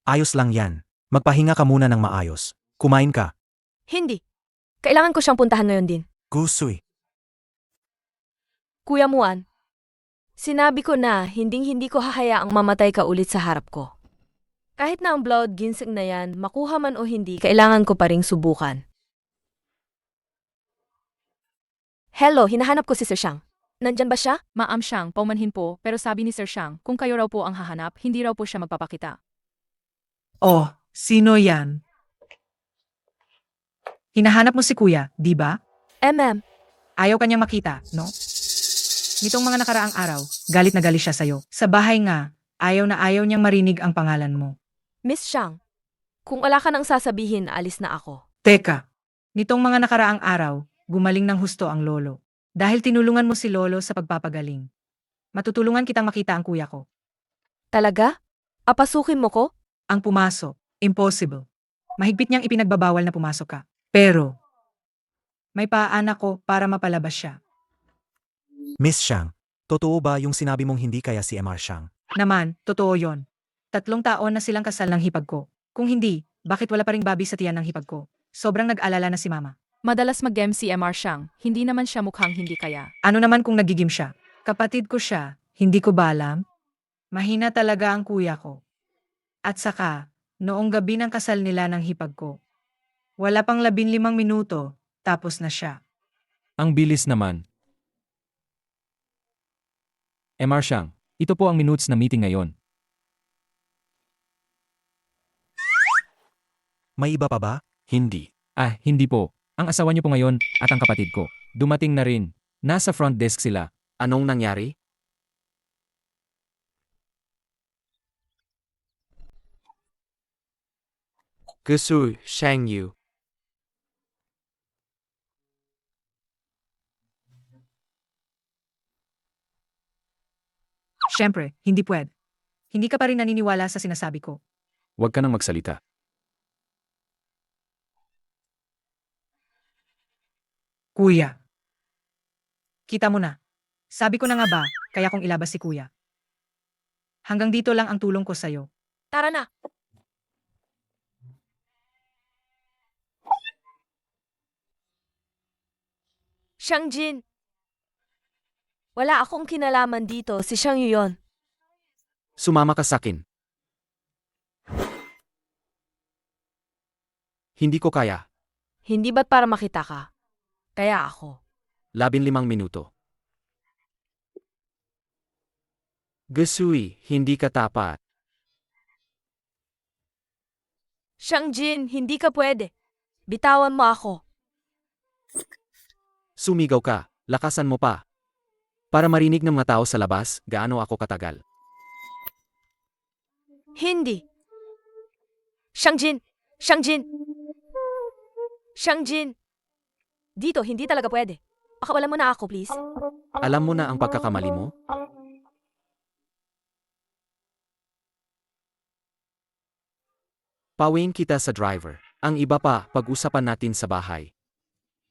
Ayos lang yan. Magpahinga ka muna ng maayos. Kumain ka. Hindi. Kailangan ko siyang puntahan ngayon din. Gusui. Kuya Muan, sinabi ko na hindi ko hahayaang mamatay ka ulit sa harap ko. Kahit na ang blood ginseng na yan, makuha man o hindi, kailangan ko pa ring subukan. Hello, hinahanap ko si Sir Shang. Nandyan ba siya? Ma'am Shang, paumanhin po, pero sabi ni Sir Shang, kung kayo raw po ang hahanap, hindi raw po siya magpapakita. Oh, sino yan? Hinahanap mo si kuya, di ba? MM, Ayaw kanyang makita, no? Nitong mga nakaraang araw, galit na galit siya sa'yo. Sa bahay nga, ayaw na ayaw niyang marinig ang pangalan mo. Miss Shang, kung wala ka nang sasabihin, alis na ako. Teka, nitong mga nakaraang araw, gumaling ng husto ang lolo. Dahil tinulungan mo si lolo sa pagpapagaling. Matutulungan kitang makita ang kuya ko. Talaga? Apasukin mo ko? Ang pumasok, impossible. Mahigpit niyang ipinagbabawal na pumasok ka. Pero, may paan ako para mapalabas siya. Miss Xiang, totoo ba yung sinabi mong hindi kaya si MR Xiang? Naman, totoo yon. 3 taon na silang kasal ng hipag ko. Kung hindi, bakit wala pa ring babi sa tiyan ng hipag ko? Sobrang nag-alala na si mama. Madalas mag-game si MR Xiang, hindi naman siya mukhang hindi kaya. Ano naman kung nagigim siya? Kapatid ko siya, hindi ko ba alam? Mahina talaga ang kuya ko. At saka, noong gabi ng kasal nila ng hipag ko, wala pang 15 minuto, tapos na siya. Ang bilis naman. MR Xiang, ito po ang minutes na meeting ngayon. May iba pa ba? Hindi. Hindi po. Ang asawa niyo po ngayon at ang kapatid ko. Dumating na rin. Nasa front desk sila. Anong nangyari? Gusu Shangyu. Siyempre, hindi pwede. Hindi ka pa rin naniniwala sa sinasabi ko. Huwag ka nang magsalita. Kuya. Kita mo na. Sabi ko na nga ba, kaya kong ilabas si kuya. Hanggang dito lang ang tulong ko sa'yo. Tara na. Xiangjin. Wala akong kinalaman dito, si Xiang Yu yon. Sumama ka sakin. Hindi ko kaya. Hindi ba't para makita ka? Kaya ako. 15 minuto. Gusui, hindi ka tapat. Xiangjin, hindi ka pwede. Bitawan mo ako. Sumigaw ka, lakasan mo pa. Para marinig ng mga tao sa labas, gaano ako katagal. Hindi. Xiangjin! Xiangjin! Xiangjin! Dito, hindi talaga pwede. Pakawalan mo na ako, please. Alam mo na ang pagkakamali mo? Pawin kita sa driver. Ang iba pa, pag-usapan natin sa bahay.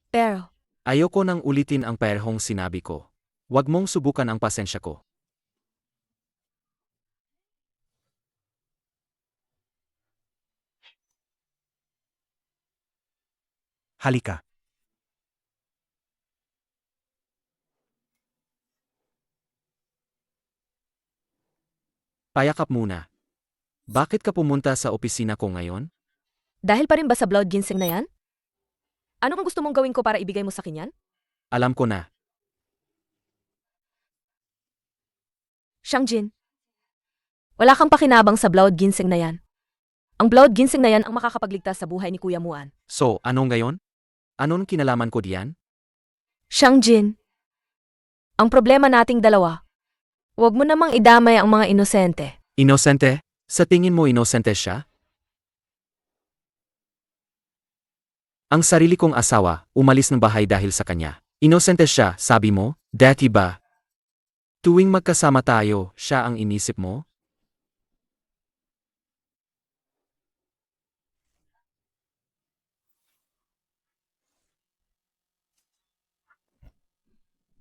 Pero, Ayoko nang ulitin ang perhong sinabi ko. Huwag mong subukan ang pasensya ko. Halika. Payakap muna. Bakit ka pumunta sa opisina ko ngayon? dahil pa rin ba sa blood ginseng na yan? Ano kung gusto mong gawin ko para ibigay mo sa akin yan? Alam ko na. Xiangjin, wala kang pakinabang sa blood ginseng na yan. Ang blood ginseng na yan ang makakapagligtas sa buhay ni Kuya Muan. So, anong ngayon? Anong kinalaman ko diyan? Xiangjin, ang problema nating dalawa, huwag mo namang idamay ang mga inosente. Inosente? Sa tingin mo inosente siya? Ang sarili kong asawa, umalis ng bahay dahil sa kanya. Inosente siya, sabi mo? Dati ba? Tuwing magkasama tayo, siya ang inisip mo?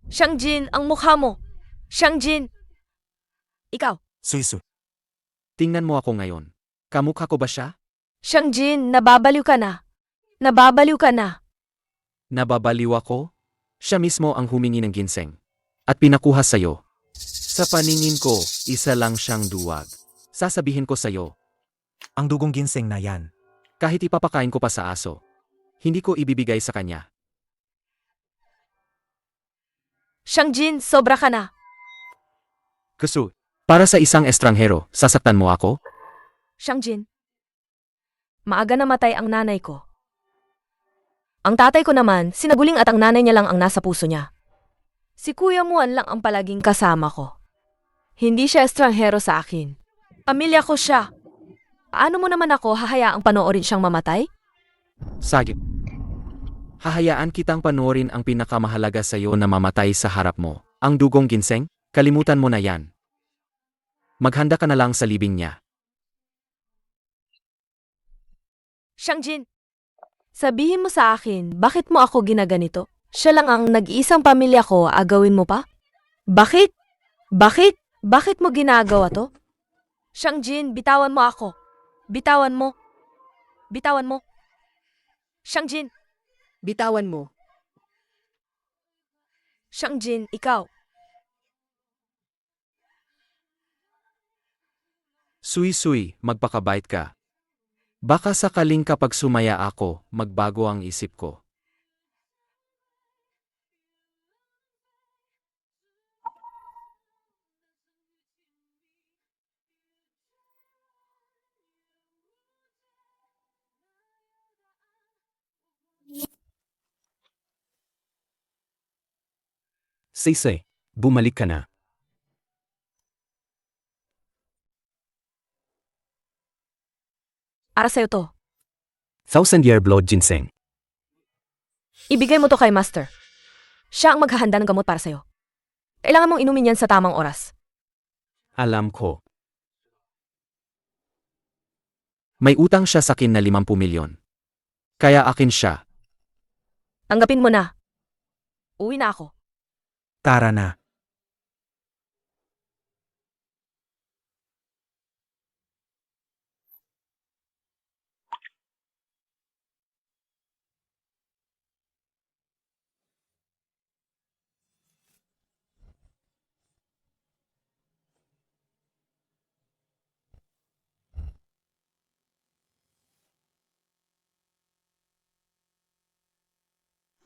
Xiangjin, ang mukha mo. Xiangjin. Ikaw. Suisu. Tingnan mo ako ngayon. Kamukha ko ba siya? Xiangjin, nababaliw ka na. Nababaliw ka na. Nababaliw ako? Siya mismo ang humingi ng ginseng. At pinakuha sa'yo. Sa paningin ko, isa lang siyang duwag. Sasabihin ko sa'yo, Ang dugong ginseng na yan. kahit ipapakain ko pa sa aso, hindi ko ibibigay sa kanya. Xiangjin, sobra ka na. Gusto, para sa isang estranghero, sasaktan mo ako? Xiangjin, maaga namatay ang nanay ko. Ang tatay ko naman, sinaguling at ang nanay niya lang ang nasa puso niya. Si Kuya Muan lang ang palaging kasama ko. Hindi siya estranghero sa akin. Pamilya ko siya. Paano mo naman ako hahayaang panoorin siyang mamatay? Sagip. Hahayaan kitang panoorin ang pinakamahalaga sa iyo na mamatay sa harap mo. Ang dugong ginseng? Kalimutan mo na yan. Maghanda ka na lang sa libing niya. Shangjin, sabihin mo sa akin, bakit mo ako ginaganito? Siya lang ang nag-iisang pamilya ko, agawin mo pa? Bakit? Bakit? Bakit mo ginagawa to? Shangjin, bitawan mo ako. Bitawan mo. Bitawan mo. Shangjin, Bitawan mo. Shangjin, ikaw. Sui-sui, magpakabait ka. Baka sakaling kapag sumaya ako, magbago ang isip ko. Sisay, bumalik ka na. Para sa'yo to. 1000-year blood ginseng. Ibigay mo to kay Master. Siya ang maghahanda ng gamot para sa'yo. Kailangan mong inumin yan sa tamang oras. Alam ko. May utang siya sa akin na 50 milyon. Kaya akin siya. Tanggapin mo na. Uwi na ako. Tara na.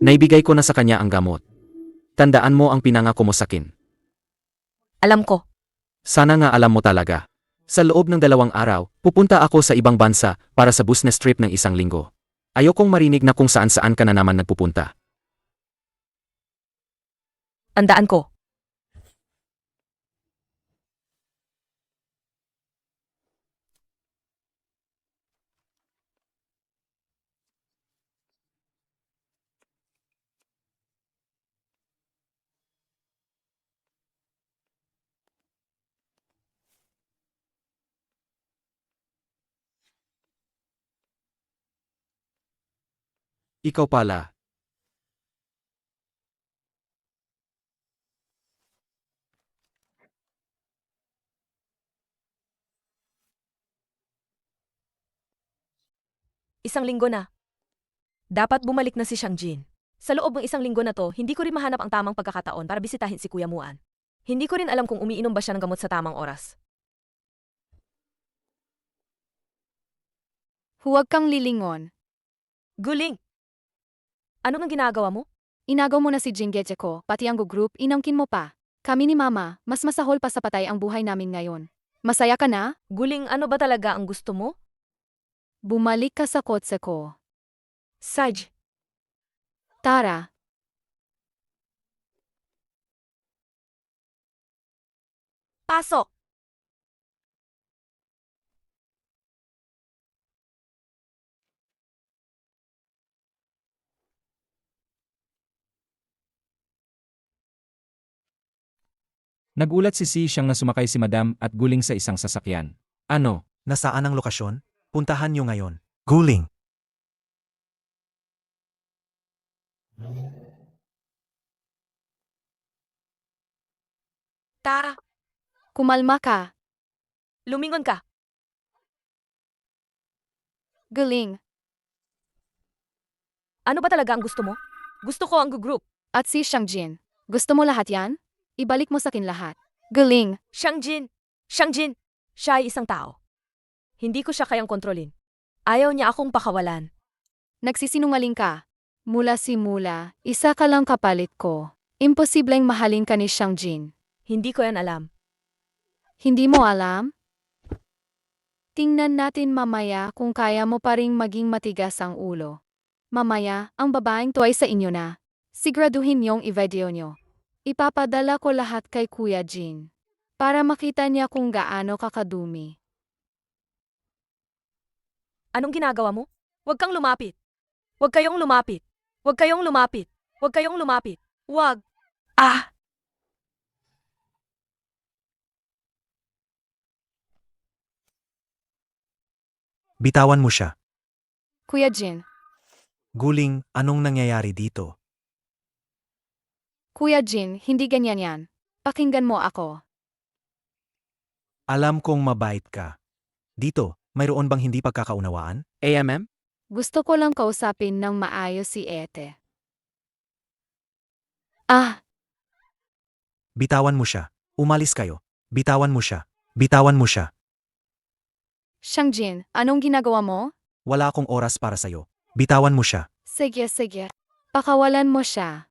Naibigay ko na sa kanya ang gamot. Tandaan mo ang pinangako mo sa akin. Alam ko. Sana nga alam mo talaga. Sa loob ng 2 araw, pupunta ako sa ibang bansa para sa business trip ng 1 linggo. Ayokong marinig na kung saan-saan ka na naman nagpupunta. Tandaan ko. Ikaw pala. Isang linggo na. Dapat bumalik na si Shangjin. Sa loob ng 1 linggo na to, hindi ko rin mahanap ang tamang pagkakataon para bisitahin si Kuya Muan. Hindi ko rin alam kung umiinom ba siya ng gamot sa tamang oras. Huwag kang lilingon. Guling! Ano nang ginagawa mo? Inagaw mo na si Jinggeche ko, pati ang group, inangkin mo pa. Kami ni Mama, mas masahol pa sa patay ang buhay namin ngayon. Masaya ka na? Guling, ano ba talaga ang gusto mo? Bumalik ka sa kotse ko. Saj, Tara. pasok! Nagulat si Si siyang nasumakay si Madam at guling sa isang sasakyan. Ano? Nasaan ang lokasyon? Puntahan niyo ngayon. Guling. Tara, Kumalma ka. lumingon ka. Galing. Ano ba talaga ang gusto mo? Gusto ko ang group. At si Shangjin. Gusto mo lahat yan? Ibalik mo sa akin lahat. Galing. Shangjin! Shangjin! Siya ay isang tao. Hindi ko siya kayang kontrolin. Ayaw niya akong pakawalan. Nagsisinungaling ka. Mula simula, isa ka lang kapalit ko. Imposibleng mahalin ka ni Shangjin. Hindi ko yan alam. Hindi mo alam? Tingnan natin mamaya kung kaya mo pa ring maging matigas ang ulo. Mamaya, ang babaeng to ay sa inyo na. Siguraduhin niyong i-video niyo. Ipapadala ko lahat kay Kuya Jin. Para makita niya kung gaano kakadumi. Anong ginagawa mo? Huwag kang lumapit. Huwag kayong lumapit. Huwag kayong lumapit. Huwag kayong lumapit. Huwag. Ah! Bitawan mo siya. Kuya Jin, Guling, anong nangyayari dito? Kuya Jin, hindi ganyan yan. Pakinggan mo ako. Alam kong mabait ka. Dito, mayroon bang hindi pagkakaunawaan? AMM? Gusto ko lang kausapin ng maayos si Ete. Bitawan mo siya. Umalis kayo. Bitawan mo siya. Bitawan mo siya. Shangjin, anong ginagawa mo? Wala akong oras para sa'yo. Bitawan mo siya. Sige, sige. Pakawalan mo siya.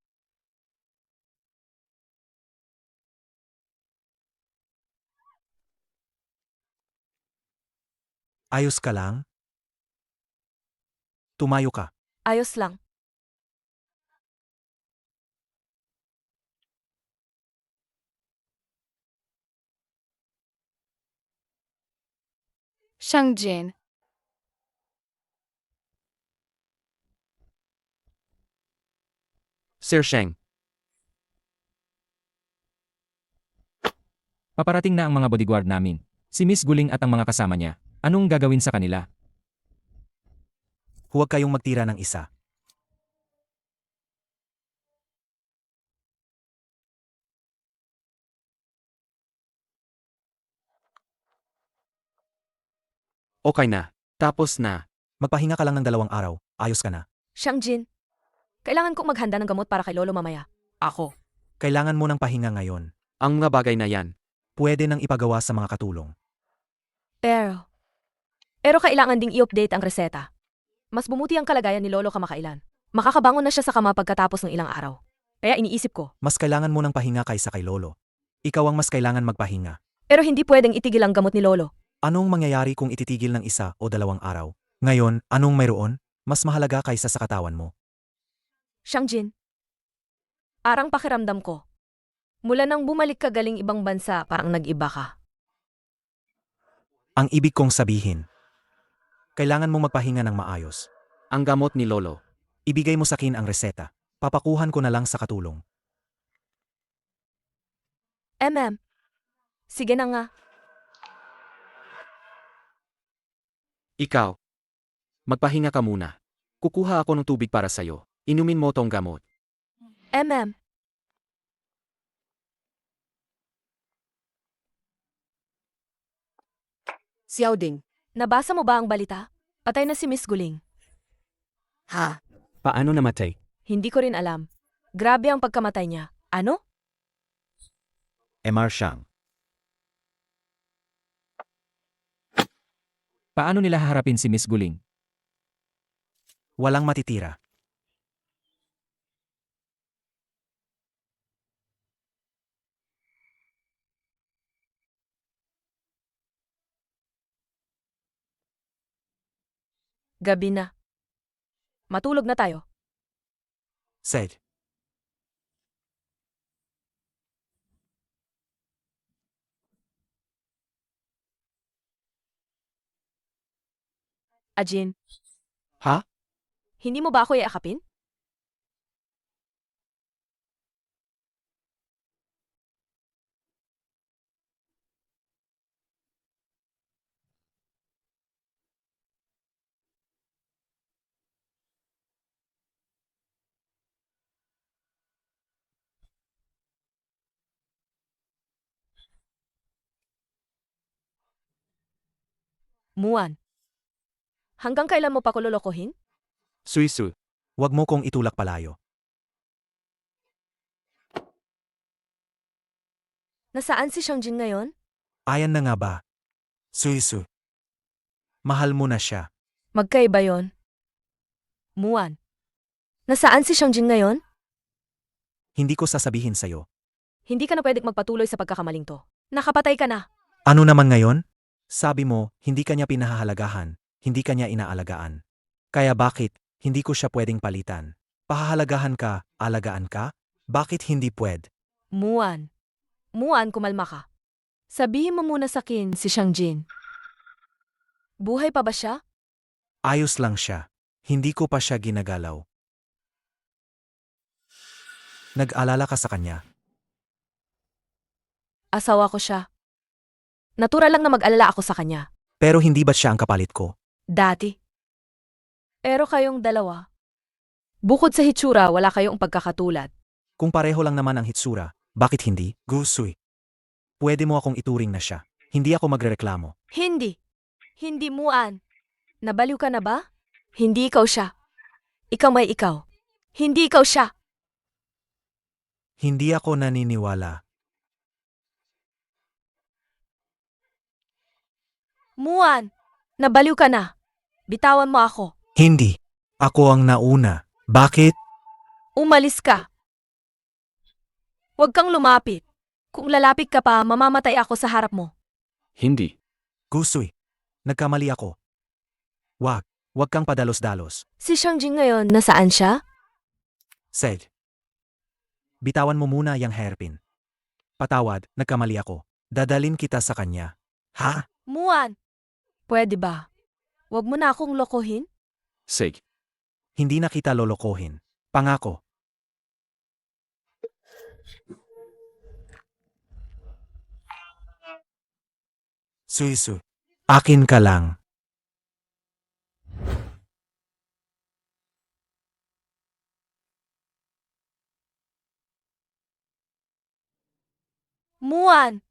Ayos ka lang? Tumayo ka. Ayos lang. Shangjin, Sir Sheng, Paparating na ang mga bodyguard namin. Si Miss Guling at ang mga kasama niya. Anong gagawin sa kanila? Huwag kayong magtira ng isa. okay na. Tapos na. Magpahinga ka lang ng 2 araw. Ayos ka na. Shangjin, kailangan kong maghanda ng gamot para kay Lolo mamaya. Ako. Kailangan mo ng pahinga ngayon. Ang mga bagay na yan. Pwede nang ipagawa sa mga katulong. Pero kailangan ding i-update ang reseta. Mas bumuti ang kalagayan ni Lolo kamakailan. Makakabangon na siya sa kama pagkatapos ng ilang araw. Kaya iniisip ko, Mas kailangan mo ng pahinga kaysa kay Lolo. Ikaw ang mas kailangan magpahinga. pero hindi pwedeng itigil ang gamot ni Lolo. Anong mangyayari kung ititigil ng 1 o 2 araw? Ngayon, anong mayroon? Mas mahalaga kaysa sa katawan mo. Shangjin, arang pakiramdam ko. Mula nang bumalik ka galing ibang bansa, parang nag-iba ka. Ang ibig kong sabihin, kailangan mo magpahinga ng maayos. Ang gamot ni Lolo. Ibigay mo sa akin ang reseta. Papakuhan ko na lang sa katulong. Sige na nga. Ikaw. Magpahinga ka muna. Kukuha ako ng tubig para sa'yo. Inumin mo tong gamot. Xiaoding, Nabasa mo ba ang balita? Patay na si Miss Guling. ha? Paano namatay? Hindi ko rin alam. Grabe ang pagkamatay niya. Ano? MR Shang. Paano nila haharapin si Miss Guling? Walang matitira. Gabi na. Matulog na tayo. Said. Ajin. Ha? Hindi mo ba ako iakapin? Muan. Hanggang kailan mo pa ko lolokohin? Suisu. Huwag mo kong itulak palayo. Nasaan si Shangjin ngayon? Ayan na nga ba? Suisu. Mahal mo na siya. Magkaiba yon. Muan. Nasaan si Shangjin ngayon? Hindi ko sasabihin sa'yo. Hindi ka na pwedeng magpatuloy sa pagkakamaling to. Nakapatay ka na. Ano naman ngayon? Sabi mo, hindi kanya pinahahalagahan, hindi kanya inaalagaan. Kaya bakit, hindi ko siya pwedeng palitan? Pahahalagahan ka, alagaan ka? Bakit hindi pwed? Muan. Muan, kumalma ka. Sabihin mo muna sa akin si Shangjin. Buhay pa ba siya? Ayos lang siya. Hindi ko pa siya ginagalaw. Nag-alala ka sa kanya. Asawa ko siya. Natural lang na mag-alala ako sa kanya. Pero hindi ba siya ang kapalit ko? Dati. Pero kayong dalawa. Bukod sa hitsura, wala kayong pagkakatulad. Kung pareho lang naman ang hitsura, bakit hindi? Gusoy. Pwede mo akong ituring na siya. Hindi ako magrereklamo. Hindi. Hindi Muan. Nabaliw ka na ba? Hindi ikaw siya. Ikaw may ikaw. Hindi ikaw siya. Hindi ako naniniwala. Muan, nabaliw ka na. Bitawan mo ako. Hindi. Ako ang nauna. Bakit? Umalis ka. Huwag kang lumapit. Kung lalapit ka pa, mamamatay ako sa harap mo. Hindi. Gusoy. Nagkamali ako. Wag kang padalos-dalos. Si Shangjin ngayon, nasaan siya? Sed. Bitawan mo muna yang hairpin. Patawad, nagkamali ako. Dadalin kita sa kanya. Ha? Muan, pwede ba? Huwag mo na akong lokohin? Sig. Hindi na kita lolokohin. Pangako. Suisu. Akin ka lang. Muan!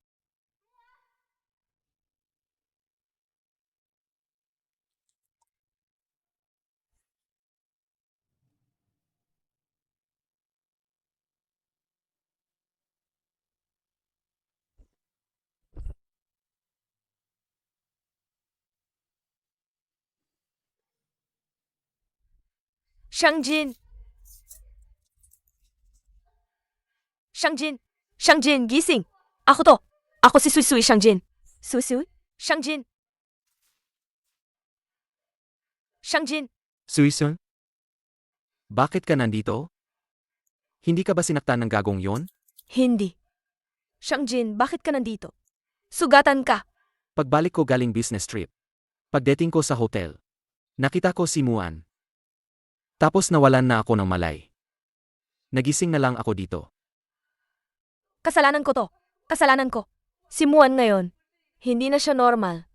Shangjin! Shangjin! Shangjin, gising! Ako to! Ako si Suisui Shangjin. Suisui? Shangjin! Shangjin! Suisun? Bakit ka nandito? Hindi ka ba sinaktan ng gagong yon? Hindi. Shangjin, bakit ka nandito? Sugatan ka! Pagbalik ko galing business trip. Pagdating ko sa hotel. Nakita ko si Muan. Tapos nawalan na ako ng malay. Nagising na lang ako dito. Kasalanan ko to. Kasalanan ko. Si Muan ngayon. Hindi na siya normal.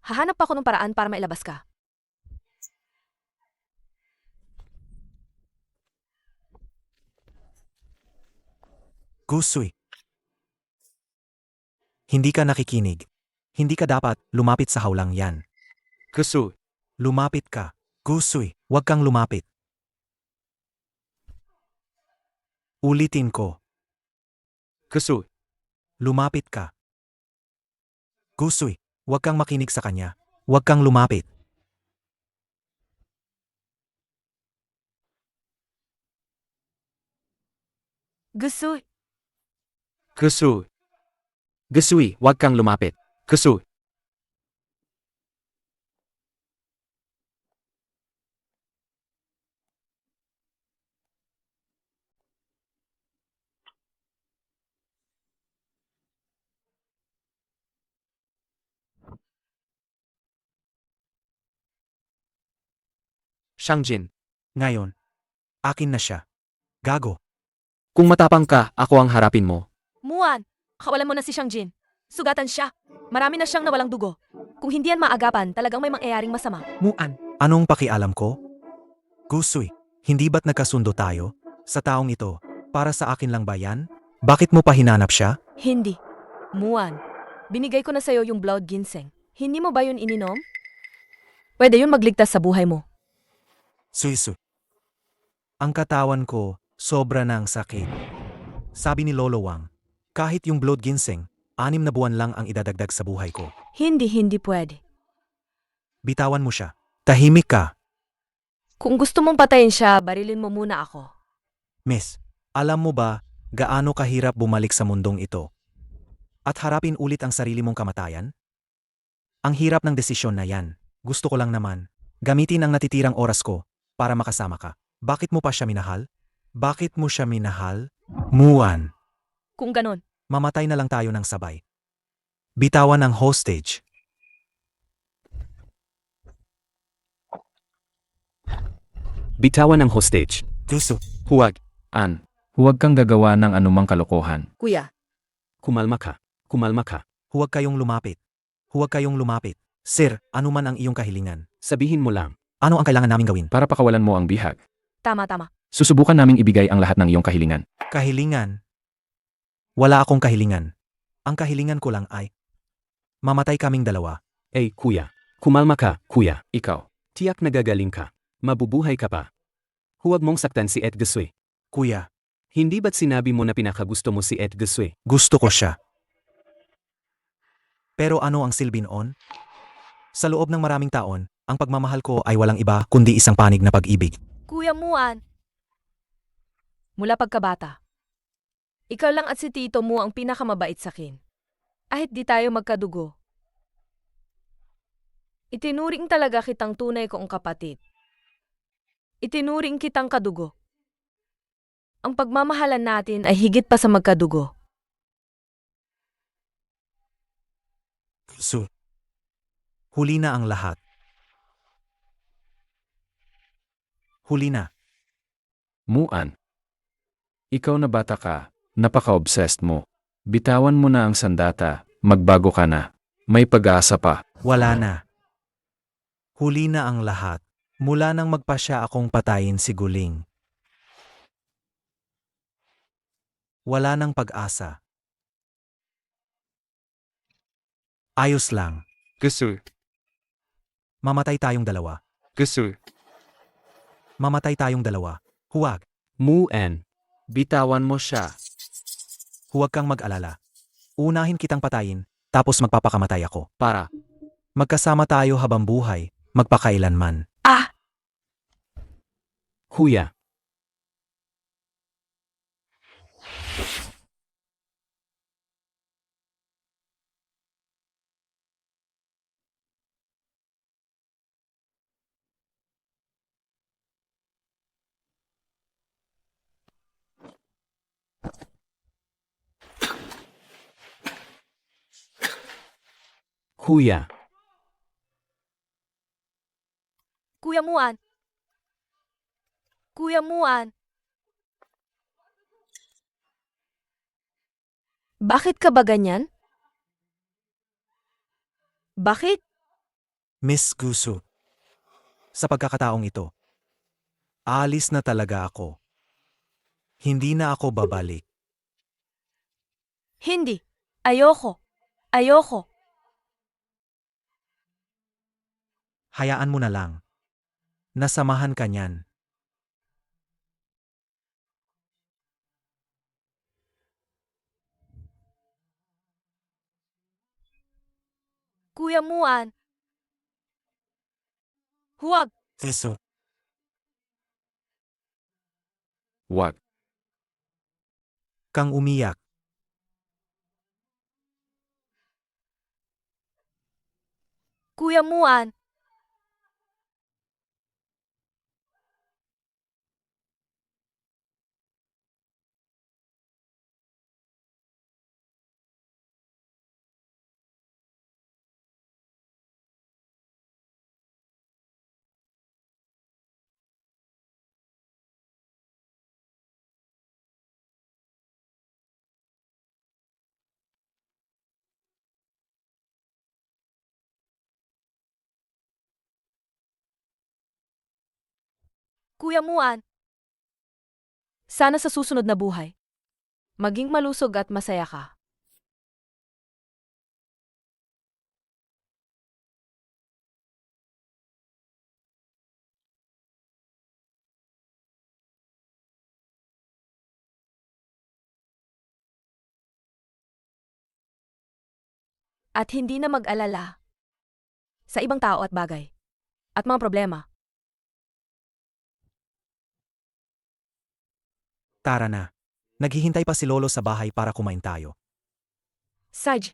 Hahanap ako ng paraan para mailabas ka. Gusoy. Hindi ka nakikinig. Hindi ka dapat lumapit sa hawlang yan. Kusu. Lumapit ka. Gusoy, huwag kang lumapit. Ulitin ko. Kusu. Lumapit ka. Gusoy, huwag kang makinig sa kanya. Huwag kang lumapit. Gusto. Kusu. Gusui, huwag kang lumapit. Kusu. Shangjin. Ngayon, akin na siya. Gago. Kung matapang ka, ako ang harapin mo. Muan, kawalan mo na si Shangjin. Sugatan siya. Marami na siyang nawalang dugo. Kung hindi yan maagapan, talagang may mangyayaring masama. Muan. Anong pakialam ko? Gusoy, hindi ba't nagkasundo tayo? Sa taong ito, para sa akin lang ba yan? Bakit mo pa hinanap siya? Hindi. Muan, binigay ko na sa'yo yung blood ginseng. Hindi mo ba yun ininom? Pwede yun magligtas sa buhay mo. Suisu. Ang katawan ko, sobra ng sakit. Sabi ni Lolo Wang, kahit yung blood ginseng, 6 na buwan lang ang idadagdag sa buhay ko. Hindi pwede. Bitawan mo siya. Tahimik ka. Kung gusto mong patayin siya, barilin mo muna ako. Miss, alam mo ba gaano kahirap bumalik sa mundong ito? At harapin ulit ang sarili mong kamatayan? Ang hirap ng desisyon na yan. Gusto ko lang naman, gamitin ang natitirang oras ko para makasama ka. Bakit mo pa siya minahal? Bakit mo siya minahal? Muan, Kung ganon, mamatay na lang tayo ng sabay. Bitawan ang hostage. Bitawan ang hostage. Gusto. Huwag. An. Huwag kang gagawa ng anumang kalokohan. Kuya, Kumalma ka. Kumalma ka. Huwag kayong lumapit. Huwag kayong lumapit. Sir, ano man ang iyong kahilingan? Sabihin mo lang. Ano ang kailangan naming gawin? Para pakawalan mo ang bihag. Tama. Susubukan naming ibigay ang lahat ng iyong kahilingan. Kahilingan? Wala akong kahilingan. Ang kahilingan ko lang ay mamatay kaming dalawa. Kuya. Kumalma ka, kuya. Ikaw. Tiyak nagagaling ka. Mabubuhay ka pa. Huwag mong saktan si Edgaswe. Kuya, Hindi ba't sinabi mo na pinakagusto mo si Edgaswe? gusto ko siya. Pero ano ang silbi noon? Sa loob ng maraming taon, ang pagmamahal ko ay walang iba kundi isang panig na pag-ibig. Kuya Muan. Mula pagkabata. Ikaw lang at si tito mo ang pinakamabait sa akin. Kahit di tayo magkadugo. Itinuring talaga kitang tunay kong kapatid. Itinuring kitang kadugo. Ang pagmamahalan natin ay higit pa sa magkadugo. Huli na ang lahat. Huli na. Muan. Ikaw na bata ka, napaka-obsessed mo. Bitawan mo na ang sandata, magbago ka na. May pag-asa pa. Wala na. Huli na ang lahat. Mula nang magpasya akong patayin si Guling. Wala nang pag-asa. Ayos lang. Gusto. Mamatay tayong dalawa. Gusto. Mamatay tayong dalawa. Huwag. Muan. Bitawan mo siya. Huwag kang mag-alala. Unahin kitang patayin, tapos magpapakamatay ako. Para. Magkasama tayo habang buhay, magpakailanman. Kuya. Kuya. Kuya Muan. Kuya Muan. Bakit ka ba ganyan? Bakit? Miss Gusu. Sa pagkakataong ito, aalis na talaga ako. Hindi na ako babalik. Hindi. Ayoko. Ayoko. Hayaan mo na lang. Nasamahan ka niyan. Kuya Muan. Huwag. Eso. Wag. Kang umiyak. Kuya Muan. Kuya Muan. Sana sa susunod na buhay, maging malusog at masaya ka. At hindi na mag-alala sa ibang tao at bagay at mga problema. Tara na. Naghihintay pa si Lolo sa bahay para kumain tayo. Saj,